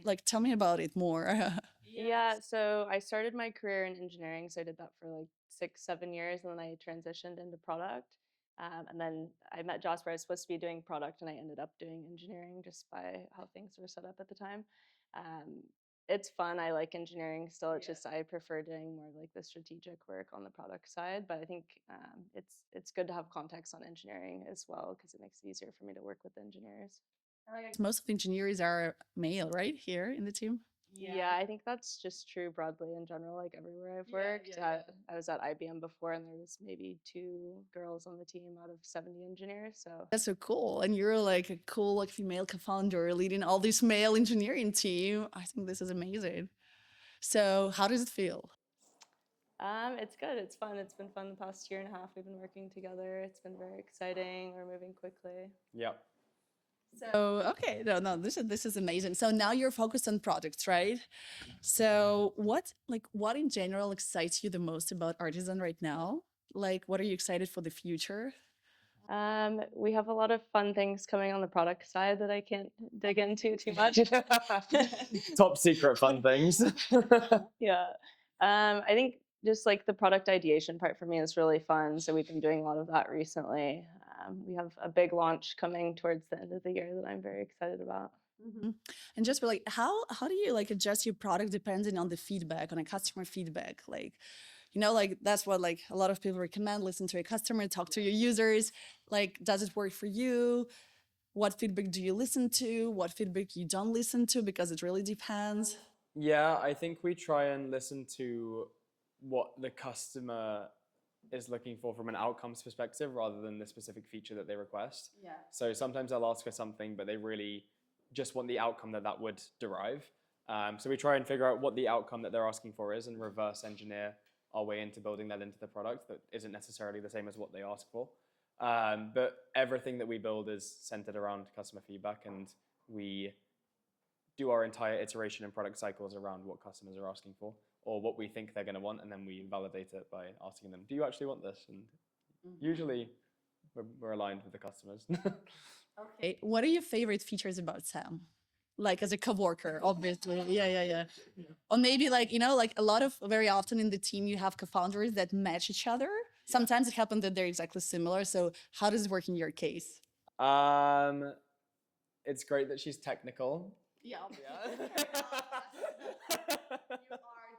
S1: Like tell me about it more.
S4: Yeah, so I started my career in engineering, so I did that for like 6-7 years, and then I transitioned into product. And then I met Jasper. I was supposed to be doing product, and I ended up doing engineering just by how things were set up at the time. It's fun. I like engineering still. It's just I prefer doing more like the strategic work on the product side. But I think it's good to have context on engineering as well because it makes it easier for me to work with engineers.
S1: Most of the engineers are male, right? Here in the team.
S4: Yeah, I think that's just true broadly in general, like everywhere I've worked. I was at IBM before and there was maybe 2 girls on the team out of 70 engineers. So
S1: That's so cool. And you're like a cool like female co-founder leading all this male engineering team. I think this is amazing. So how does it feel?
S4: it's good. It's fun. It's been fun the past year and a half. We've been working together. It's been very exciting. We're moving quickly.
S2: Yep.
S1: So okay, no, this is amazing. So now you're focused on products, right? So what in general excites you the most about Artisan right now? Like, what are you excited for the future?
S4: We have a lot of fun things coming on the product side that I can't dig into too much.
S2: Top secret fun things.
S4: Yeah. I think just like the product ideation part for me is really fun. So we've been doing a lot of that recently. We have a big launch coming towards the end of the year that I'm very excited about.
S1: And just like, how do you like adjust your product depending on the feedback, on a customer feedback? Like, like that's what like a lot of people recommend. Listen to your customer, talk to your users. Like, does it work for you? What feedback do you listen to? What feedback you don't listen to? Because it really depends.
S2: Yeah, I think we try and listen to what the customer is looking for from an outcomes perspective rather than the specific feature that they request.
S1: Yeah.
S2: So sometimes I'll ask for something, but they really just want the outcome that would derive. So we try and figure out what the outcome that they're asking for is and reverse engineer our way into building that into the product that isn't necessarily the same as what they ask for. But everything that we build is centered around customer feedback, and we do our entire iteration and product cycles around what customers are asking for or what we think they're going to want, and then we validate it by asking them, do you actually want this? And usually we're aligned with the customers.
S1: Okay. What are your favorite features about Sam? Like as a coworker, obviously. Yeah. Or maybe like, like very often in the team, you have co-founders that match each other. Sometimes it happens that they're exactly similar. So how does it work in your case?
S2: It's great that she's technical.
S1: Yeah. You are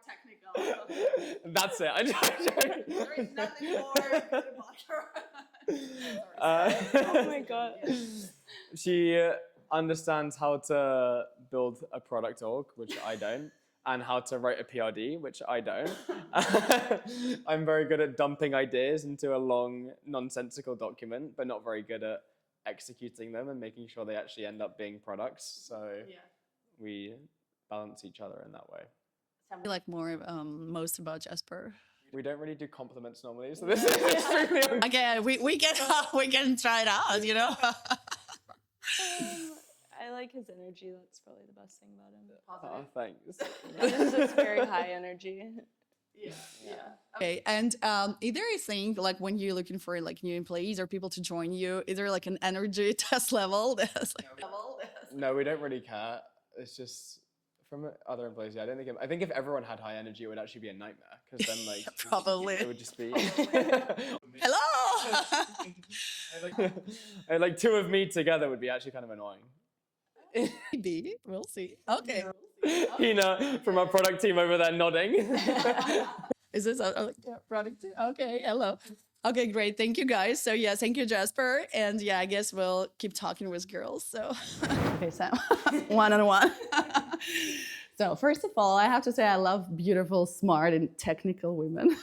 S1: technical.
S2: That's it.
S1: There is nothing more good about her.
S4: Oh my God.
S2: She understands how to build a product org, which I don't, and how to write a PRD, which I don't. I'm very good at dumping ideas into a long, nonsensical document, but not very good at executing them and making sure they actually end up being products. So we balance each other in that way.
S1: Tell me like more most about Jaspar.
S2: We don't really do compliments normally, so this is extremely
S1: Okay, we can try it out,
S4: I like his energy. That's probably the best thing about him.
S2: Oh, thanks.
S4: He's just very high energy.
S1: Yeah. Okay, and is there a thing like when you're looking for like new employees or people to join you, is there like an energy test level?
S2: No, we don't really care. It's just from other employees. Yeah, I think if everyone had high energy, it would actually be a nightmare because then like
S1: probably
S2: it would just be.
S1: Hello.
S2: And, like two of me together would be actually kind of annoying.
S1: Maybe we'll see. Okay.
S2: Hina from our product team over there nodding.
S1: Is this a product team? Okay. Hello. Okay, great. Thank you, guys. So yeah, thank you, Jaspar. And yeah, I guess we'll keep talking with girls. So okay, Sam, one-on-one. So first of all, I have to say I love beautiful, smart, and technical women.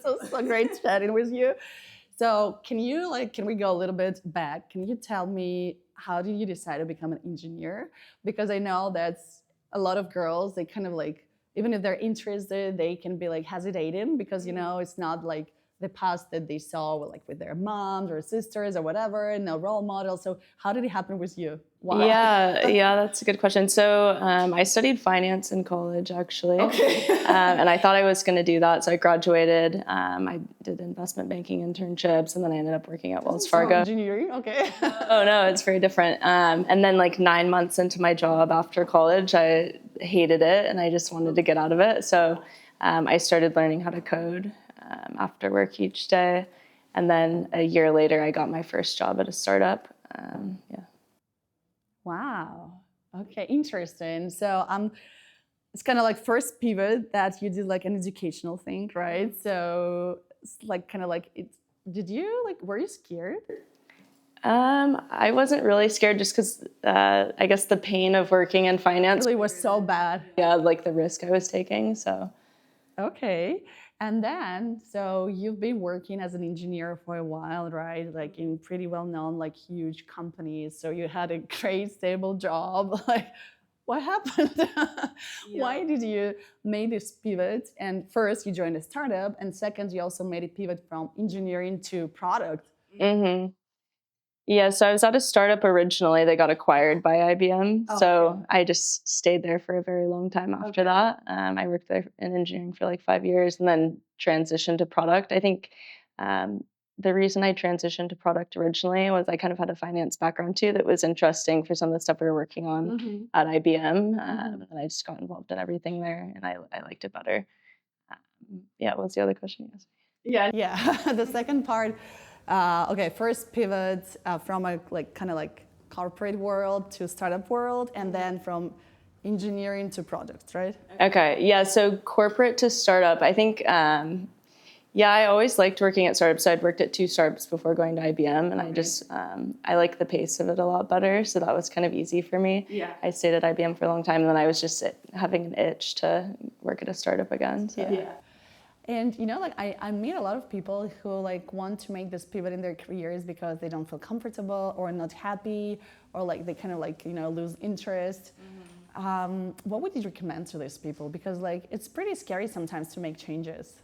S1: so great chatting with you. So can we go a little bit back? Can you tell me how did you decide to become an engineer? Because I know that's a lot of girls, they kind of like, even if they're interested, they can be like hesitating because, it's not like the path that they saw with their moms or sisters or whatever, no role model. So how did it happen with you? Why?
S4: Yeah, that's a good question. So I studied finance in college, actually.
S1: Okay.
S4: And I thought I was going to do that. So I graduated. I did investment banking internships, and then I ended up working at Wells Fargo.
S1: Engineering, okay.
S4: Oh, no, it's very different. And then like 9 months into my job after college, I hated it, and I just wanted to get out of it. So I started learning how to code after work each day. And then a year later, I got my first job at a startup.
S1: Wow. Okay, interesting. So it's kind of like first pivot that you did like an educational thing, right? So it's like kind of like it. Did you were you scared?
S4: I wasn't really scared just because I guess the pain of working in finance
S1: Really was so bad.
S4: Yeah, like the risk I was taking. So
S1: okay. And then, so you've been working as an engineer for a while, right? Like in pretty well-known, like huge companies. So you had a great, stable job. Like, what happened? Why did you make this pivot? And first, you joined a startup, and second, you also made a pivot from engineering to product.
S4: Mm-hmm. Yeah, so I was at a startup originally. They got acquired by IBM.
S1: Okay.
S4: So I just stayed there for a very long time after that. I worked there in engineering for like 5 years and then transitioned to product. I think the reason I transitioned to product originally was I kind of had a finance background too that was interesting for some of the stuff we were working on at IBM. And I just got involved in everything there, and I liked it better. Yeah, what's the other question you asked me?
S1: Yeah. The second part, okay, first pivot from a kind of corporate world to startup world, and then from engineering to product, right?
S4: Okay, yeah, so corporate to startup. I think, I always liked working at startups. So I'd worked at 2 startups before going to IBM, and I just, I like the pace of it a lot better. So that was kind of easy for me.
S1: Yeah.
S4: I stayed at IBM for a long time, and then I was just having an itch to work at a startup again. So.
S1: Yeah. And I meet a lot of people who want to make this pivot in their careers because they don't feel comfortable or not happy, or they kind of lose interest. What would you recommend to these people? Because it's pretty scary sometimes to make changes.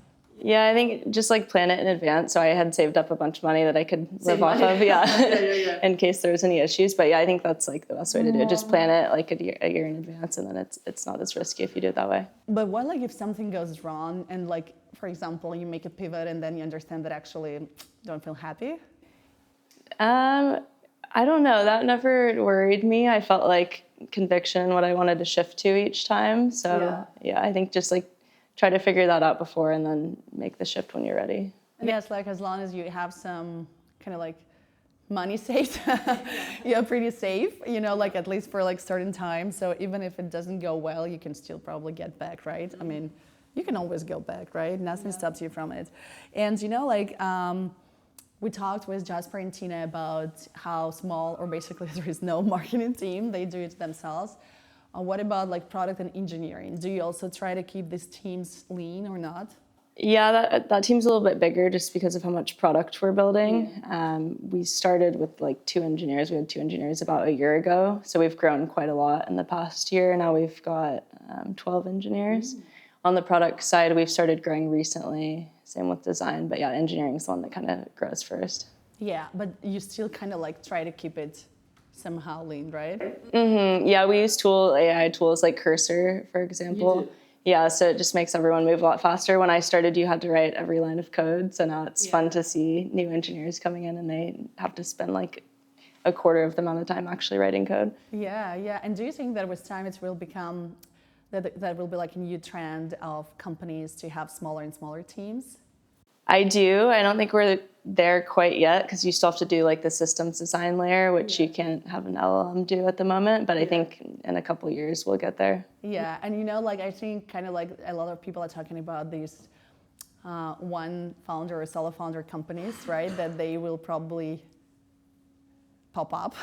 S4: Yeah, I think just plan it in advance. So I had saved up a bunch of money that I could live off of, in case there was any issues. But yeah, I think that's the best way to do it. Just plan it a year in advance, and then it's not as risky if you do it that way.
S1: But what if something goes wrong and for example, you make a pivot and then you understand that actually you don't feel happy?
S4: I don't know. That never worried me. I felt conviction, what I wanted to shift to each time. So yeah I think just try to figure that out before and then make the shift when you're ready.
S1: And yes, as long as you have some kind of money saved, you're pretty safe, at least for certain time. So even if it doesn't go well, you can still probably get back, right? I mean, you can always go back, right? Nothing stops you from it. And we talked with Jaspar and Tina about how small, or basically there is no marketing team, they do it themselves. What about product and engineering? Do you also try to keep these teams lean or not?
S4: Yeah, that team's a little bit bigger just because of how much product we're building. We started with 2 engineers. We had 2 engineers about a year ago. So we've grown quite a lot in the past year. Now we've got 12 engineers. On the product side, we've started growing recently. Same with design. But yeah, engineering is the one that kind of grows first.
S1: Yeah, but you still kind of try to keep it somehow lean, right?
S4: Yeah, we use AI tools like Cursor, for example. Yeah, so it just makes everyone move a lot faster. When I started, you had to write every line of code. So now it's fun to see new engineers coming in and they have to spend a quarter of the amount of time actually writing code.
S1: Yeah. And do you think that with time it will become, that will be a new trend of companies to have smaller and smaller teams?
S4: I do. I don't think we're there quite yet because you still have to do the systems design layer, which you can't have an LLM do at the moment. But I think in a couple of years we'll get there.
S1: Yeah, and I think kind of a lot of people are talking about these one founder or solo founder companies, right? That they will probably pop up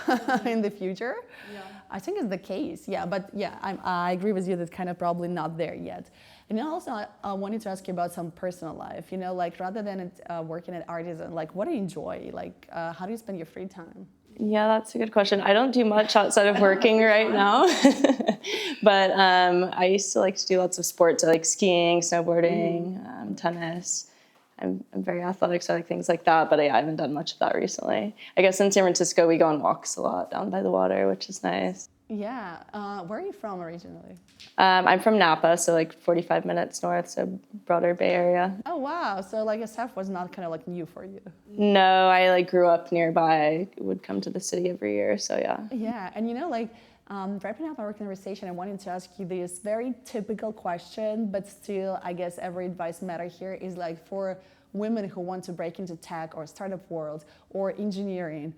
S1: in the future. Yeah. I think it's the case. Yeah, but yeah, I agree with you that kind of probably not there yet. And also, I wanted to ask you about some personal life. Rather than working at Artisan, what do you enjoy? How do you spend your free time?
S4: Yeah, that's a good question. I don't do much outside of working right now, but I used to like to do lots of sports. I like skiing, snowboarding, tennis. I'm very athletic, so I like things like that, but I haven't done much of that recently. I guess in San Francisco, we go on walks a lot down by the water, which is nice.
S1: Yeah. Where are you from originally?
S4: I'm from Napa, so 45 minutes north, so broader Bay Area.
S1: Oh, wow. So SF was not kind of new for you?
S4: No, I grew up nearby. I would come to the city every year, so yeah.
S1: Yeah, and wrapping up our conversation, I wanted to ask you this very typical question, but still, I guess every advice matter here is for women who want to break into tech or startup world or engineering.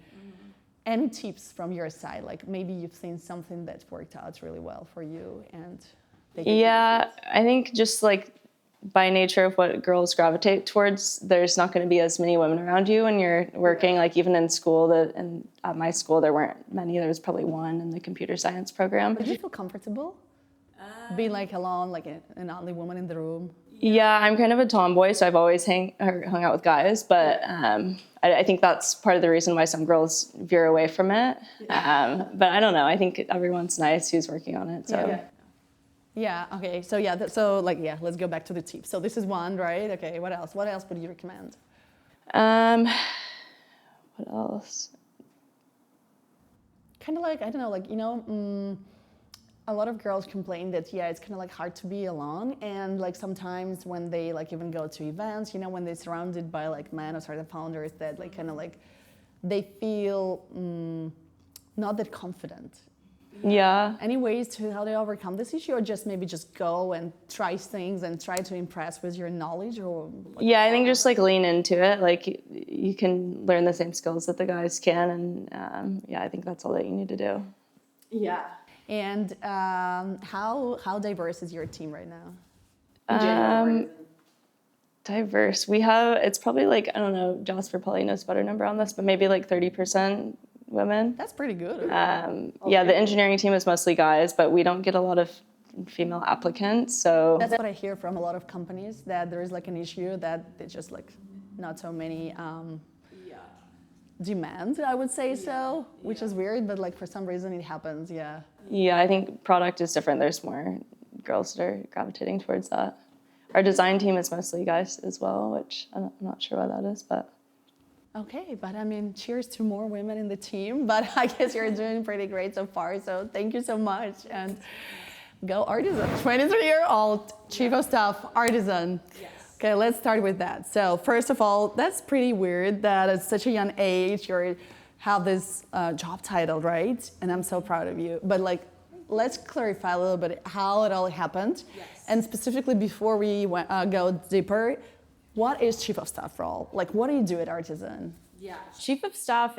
S1: Any tips from your side? Maybe you've seen something that worked out really well for you, and
S4: yeah, I think just by nature of what girls gravitate towards, there's not going to be as many women around you when you're working. Even in school, and at my school there weren't many. There was probably one in the computer science program.
S1: Did you feel comfortable being alone, an only woman in the room?
S4: Yeah, I'm kind of a tomboy, so I've always hung out with guys, but I think that's part of the reason why some girls veer away from it. But I don't know. I think everyone's nice who's working on it. So.
S1: Yeah. Okay. So let's go back to the tips. So this is one, right? Okay. What else? What else would you recommend?
S4: What else?
S1: Kind of I don't know, a lot of girls complain that it's kind of like hard to be alone, and like sometimes when they like even go to events, when they're surrounded by like men or startup founders, that like kind of like they feel not that confident.
S3: Yeah.
S1: Any ways to how they overcome this issue, or just maybe just go and try things and try to impress with your knowledge, or
S3: Yeah, I think just like lean into it. Like you can learn the same skills that the guys can, and I think that's all that you need to do.
S1: Yeah. And how diverse is your team right now?
S3: Diverse. We have, it's probably like, I don't know, Jaspar probably knows a better number on this, but maybe like 30% women.
S1: That's pretty good.
S3: Yeah, the engineering team is mostly guys, but we don't get a lot of female applicants, so.
S1: That's what I hear from a lot of companies, that there is like an issue that it's just like not so many demand, I would say so, which is weird, but like for some reason it happens, yeah.
S3: Yeah, I think product is different. There's more girls that are gravitating towards that. Our design team is mostly guys as well, which I'm not sure why that is, but.
S1: Okay, but I mean, cheers to more women in the team, but I guess you're doing pretty great so far, so thank you so much, and go Artisan, 23-year-old chief of staff, Artisan. Yes. Okay, let's start with that. So first of all, that's pretty weird that at such a young age you have this job title, right? And I'm so proud of you, but like, let's clarify a little bit how it all happened. Yes. And specifically before we go deeper, what is chief of staff role? Like, what do you do at Artisan?
S3: Yeah, chief of staff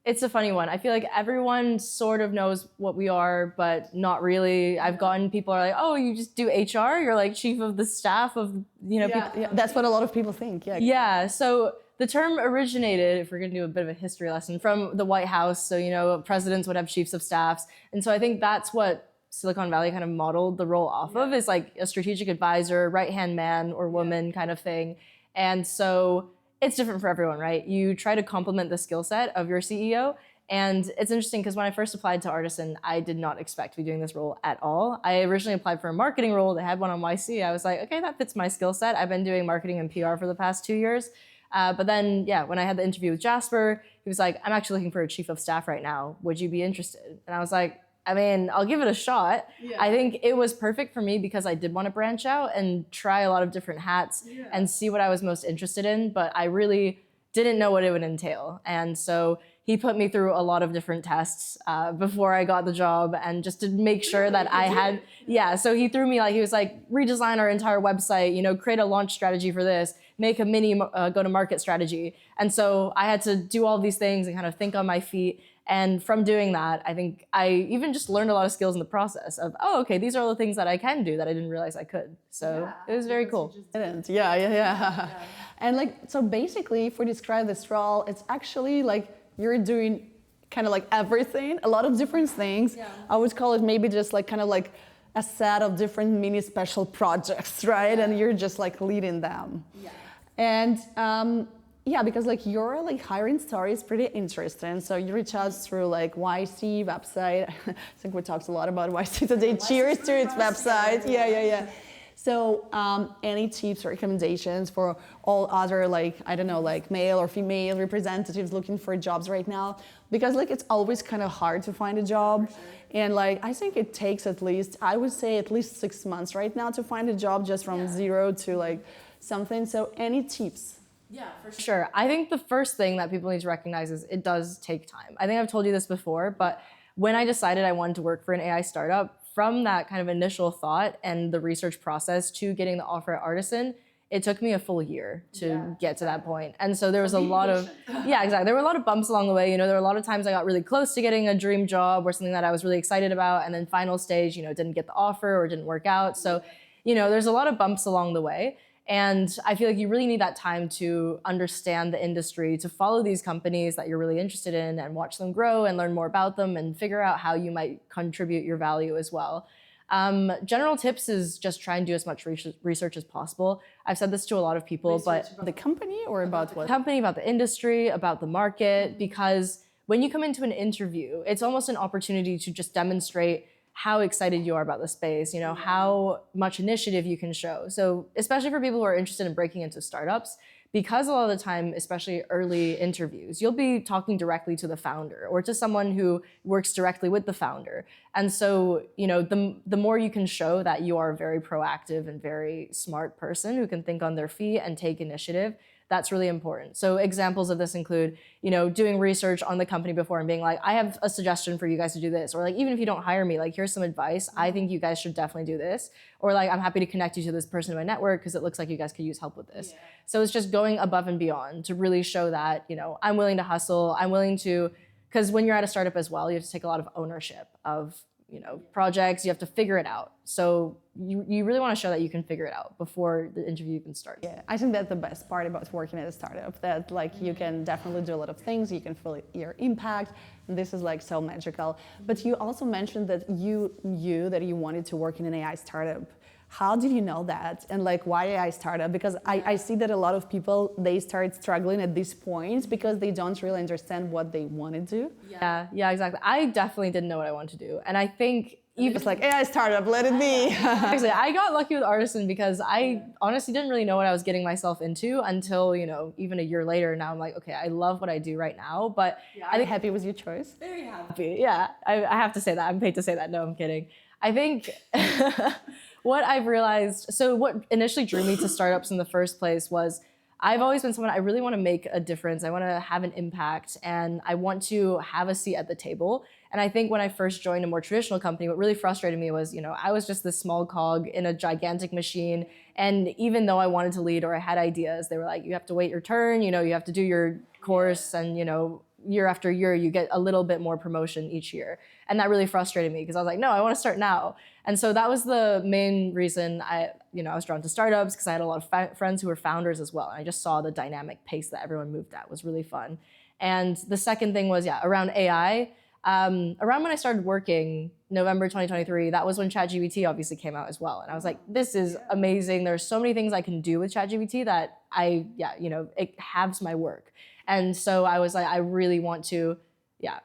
S3: it's a funny one. I feel like everyone sort of knows what we are, but not really. I've gotten people are like, oh, you just do HR? You're like chief of the staff of, people.
S1: Yeah, that's what a lot of people think, yeah.
S3: Yeah, so the term originated, if we're gonna do a bit of a history lesson, from the White House. So, presidents would have chiefs of staffs. And so I think that's what Silicon Valley kind of modeled the role off of, is like a strategic advisor, right-hand man or woman kind of thing. And so it's different for everyone, right? You try to complement the skill set of your CEO. And it's interesting because when I first applied to Artisan, I did not expect to be doing this role at all. I originally applied for a marketing role. They had one on YC. I was like, okay, that fits my skill set. I've been doing marketing and PR for the past 2 years. But then, when I had the interview with Jaspar, he was like, I'm actually looking for a chief of staff right now. Would you be interested? And I was like, I mean, I'll give it a shot. Yeah. I think it was perfect for me because I did want to branch out and try a lot of different hats and see what I was most interested in, but I really didn't know what it would entail. And so he put me through a lot of different tests before I got the job, and just to make sure that I had, so he threw me he was like, redesign our entire website, create a launch strategy for this, make a mini go-to-market strategy. And so I had to do all these things and kind of think on my feet. And from doing that, I think I even just learned a lot of skills in the process of, okay, these are all the things that I can do that I didn't realize I could. So it was very cool.
S1: Yeah. And so basically, if we describe this role, it's actually you're doing kind of everything, a lot of different things. Yeah. I would call it maybe just kind of a set of different mini special projects, right? Yeah. And you're just leading them. Yeah. And because your hiring story is pretty interesting. So you reach out through YC website. I think we talked a lot about YC today. Cheers to its website. Yeah. So any tips or recommendations for all other male or female representatives looking for jobs right now? Because it's always kind of hard to find a job. Sure. And I think it takes at least 6 months right now to find a job, just from zero to something. So any tips?
S3: Yeah, for sure. I think the first thing that people need to recognize is it does take time. I think I've told you this before, but when I decided I wanted to work for an AI startup, from that kind of initial thought and the research process to getting the offer at Artisan, it took me a full year to get to that point. And so there was a lot of, exactly. There were a lot of bumps along the way. There were a lot of times I got really close to getting a dream job or something that I was really excited about. And then final stage, didn't get the offer or didn't work out. So, there's a lot of bumps along the way. And I feel like you really need that time to understand the industry, to follow these companies that you're really interested in and watch them grow and learn more about them and figure out how you might contribute your value as well. General tips is just try and do as much research as possible. I've said this to a lot of people, but
S1: about the company or about what?
S3: The company, about the industry, about the market, because when you come into an interview, it's almost an opportunity to just demonstrate how excited you are about the space, how much initiative you can show. So especially for people who are interested in breaking into startups, because a lot of the time, especially early interviews, you'll be talking directly to the founder or to someone who works directly with the founder. And so, the more you can show that you are a very proactive and very smart person who can think on their feet and take initiative, that's really important. So examples of this include, doing research on the company before and being like, I have a suggestion for you guys to do this. Or like, even if you don't hire me, like, here's some advice. I think you guys should definitely do this. Or like, I'm happy to connect you to this person in my network because it looks like you guys could use help with this. Yeah. So it's just going above and beyond to really show that, I'm willing to hustle. I'm willing to, because when you're at a startup as well, you have to take a lot of ownership of, projects. You have to figure it out. So you really want to show that you can figure it out before the interview can start.
S1: Yeah, I think that's the best part about working at a startup, that like you can definitely do a lot of things, you can feel your impact, and this is like so magical. But you also mentioned that you wanted to work in an AI startup. How did you know that? And like, why AI startup? Because I see that a lot of people, they start struggling at this point because they don't really understand what they want to do.
S3: Yeah, exactly. I definitely didn't know what I wanted to do. And I think
S1: even it's like AI startup, let it be.
S3: Actually, I got lucky with Artisan because I honestly didn't really know what I was getting myself into until, even a year later. Now I'm like, okay, I love what I do right now. But
S1: Are you happy with your choice?
S3: Very happy. Yeah, I have to say that. I'm paid to say that. No, I'm kidding. I think what I've realized, so what initially drew me to startups in the first place was I've always been someone, I really want to make a difference. I want to have an impact and I want to have a seat at the table. And I think when I first joined a more traditional company, what really frustrated me was, I was just this small cog in a gigantic machine. And even though I wanted to lead or I had ideas, they were like, you have to wait your turn, you have to do your course and, year after year, you get a little bit more promotion each year. And that really frustrated me because I was like, no, I want to start now. And so that was the main reason I was drawn to startups, because I had a lot of friends who were founders as well. And I just saw the dynamic pace that everyone moved at was really fun. And the second thing was, around AI. Around when I started working, November 2023, that was when ChatGPT obviously came out as well. And I was like, this is amazing. There's so many things I can do with ChatGPT that it halves my work. And so I was like, I really want to,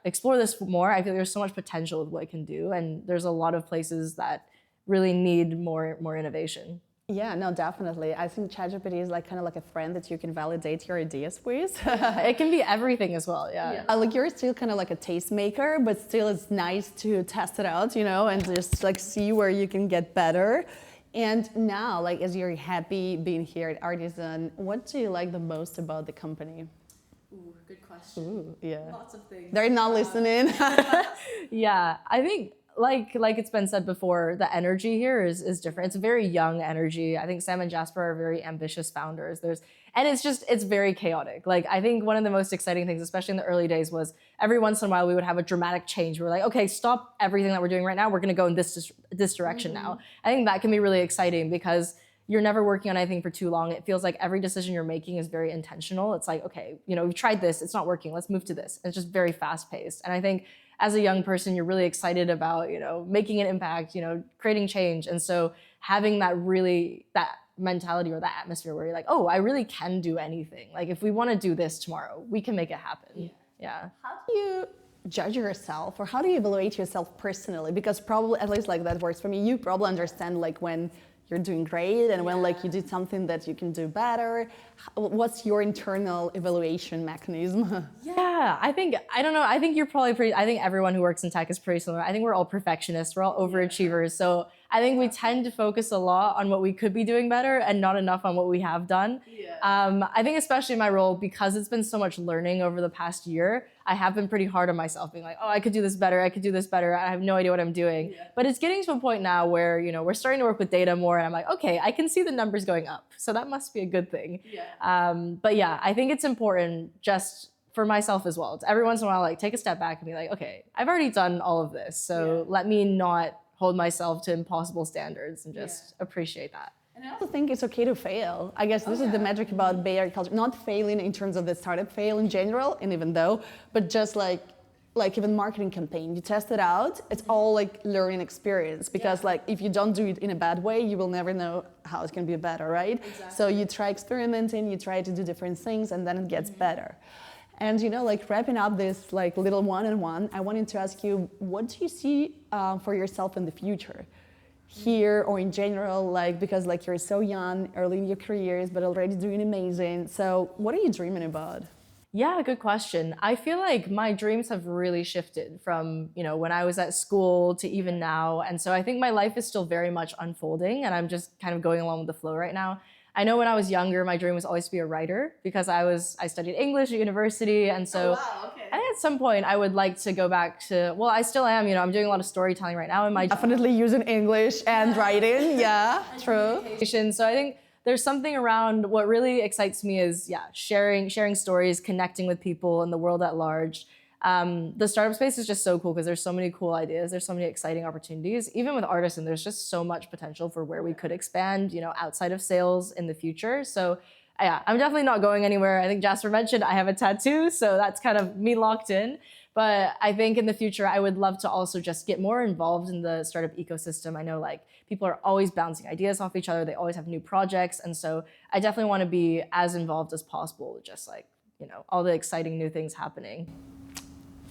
S3: explore this more. I feel there's so much potential with what it can do. And there's a lot of places that really need more innovation.
S1: Yeah, no, definitely. I think ChatGPT is like kind of like a friend that you can validate your ideas with.
S3: It can be everything as well, yeah.
S1: Like you're still kind of like a tastemaker, but still it's nice to test it out, and just like see where you can get better. And now, like as you're happy being here at Artisan, what do you like the most about the company?
S3: Ooh, good question.
S1: Ooh, yeah.
S3: Lots of things.
S1: They're not listening.
S3: Yeah, I think like it's been said before, the energy here is different. It's a very young energy. I think Sam and Jaspar are very ambitious founders. It's very chaotic. Like I think one of the most exciting things, especially in the early days, was every once in a while we would have a dramatic change. We were like, okay, stop everything that we're doing right now. We're going to go in this direction now. I think that can be really exciting because you're never working on anything for too long. It feels like every decision you're making is very intentional. It's like, okay, we've tried this, it's not working, let's move to this. And it's just very fast paced. And I think as a young person, you're really excited about, making an impact, creating change. And so having that mentality or that atmosphere where you're like, oh, I really can do anything. Like if we want to do this tomorrow, we can make it happen. Yeah.
S1: How do you judge yourself, or how do you evaluate yourself personally? Because probably, at least like that works for me, you probably understand like when you're doing great and when like you did something that you can do better. What's your internal evaluation mechanism?
S3: Yeah, I think you're probably I think everyone who works in tech is pretty similar. I think we're all perfectionists, we're all overachievers. So I think we tend to focus a lot on what we could be doing better and not enough on what we have done. I think especially in my role, because it's been so much learning over the past year, I have been pretty hard on myself, being like, oh, I could do this better, I have no idea what I'm doing. But it's getting to a point now where, we're starting to work with data more, and I'm like, okay, I can see the numbers going up, so that must be a good thing. But yeah, I think it's important just for myself as well. It's every once in a while, like take a step back and be like, okay, I've already done all of this, so let me not hold myself to impossible standards and just appreciate that.
S1: And I also think it's okay to fail. I guess this is the magic about Bay Area culture. Not failing in terms of the startup fail in general, and even though, but just like even marketing campaign, you test it out, it's all like learning experience, because like if you don't do it in a bad way, you will never know how it's gonna be better, right? Exactly. So you try experimenting, you try to do different things, and then it gets better. And like wrapping up this like little one-on-one, I wanted to ask you, what do you see for yourself in the future? here or in general, like because like you're so young, early in your careers, but already doing amazing. So what are you dreaming about?
S3: Yeah, good question. I feel like my dreams have really shifted from, when I was at school to even now. And so I think my life is still very much unfolding and I'm just kind of going along with the flow right now. I know when I was younger, my dream was always to be a writer because I studied English at university. And so I think at some point I would like to go back to, well, I still am, I'm doing a lot of storytelling right now in my
S1: Definitely using English and writing. Yeah, true.
S3: So I think there's something around what really excites me is, sharing stories, connecting with people in the world at large. The startup space is just so cool because there's so many cool ideas. There's so many exciting opportunities. Even with Artisan, there's just so much potential for where we could expand, outside of sales in the future. So yeah, I'm definitely not going anywhere. I think Jaspar mentioned I have a tattoo, so that's kind of me locked in. But I think in the future, I would love to also just get more involved in the startup ecosystem. I know like people are always bouncing ideas off each other. They always have new projects. And so I definitely want to be as involved as possible, just like, all the exciting new things happening.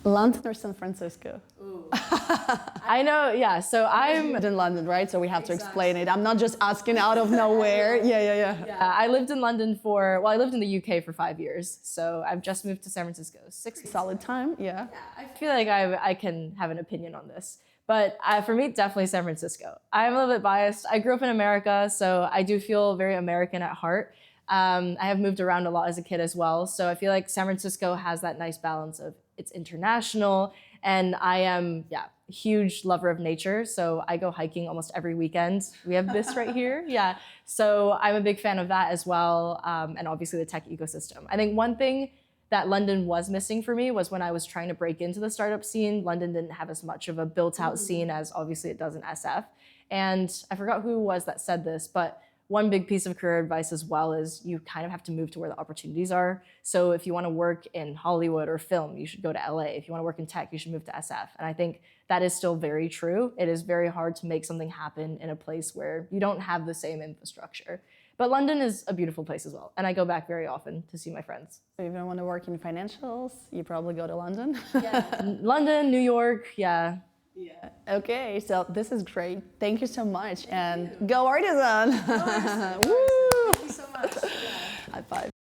S1: London or San Francisco?
S3: Ooh. I know, yeah. So I'm
S1: in London, right? So we have to explain it. I'm not just asking out of nowhere. Yeah.
S3: I lived in London I lived in the UK for 5 years. So I've just moved to San Francisco. 6
S1: solid time, yeah.
S3: I feel like I can have an opinion on this. But for me, definitely San Francisco. I'm a little bit biased. I grew up in America, so I do feel very American at heart. I have moved around a lot as a kid as well. So I feel like San Francisco has that nice balance of it's international, and I am, a huge lover of nature. So I go hiking almost every weekend. We have this right here. Yeah. So I'm a big fan of that as well. And obviously the tech ecosystem. I think one thing that London was missing for me was when I was trying to break into the startup scene, London didn't have as much of a built out scene as obviously it does in SF. And I forgot who it was that said this, but one big piece of career advice as well is you kind of have to move to where the opportunities are. So if you want to work in Hollywood or film, you should go to LA. If you want to work in tech, you should move to SF. And I think that is still very true. It is very hard to make something happen in a place where you don't have the same infrastructure. But London is a beautiful place as well. And I go back very often to see my friends.
S1: So if you want to work in financials, you probably go to London.
S3: Yeah. London, New York, yeah.
S1: Yeah. Okay, so this is great. Thank you so much. Go Artisan!
S3: Go Artisan. Woo! Thank you so much. Yeah.
S1: High five.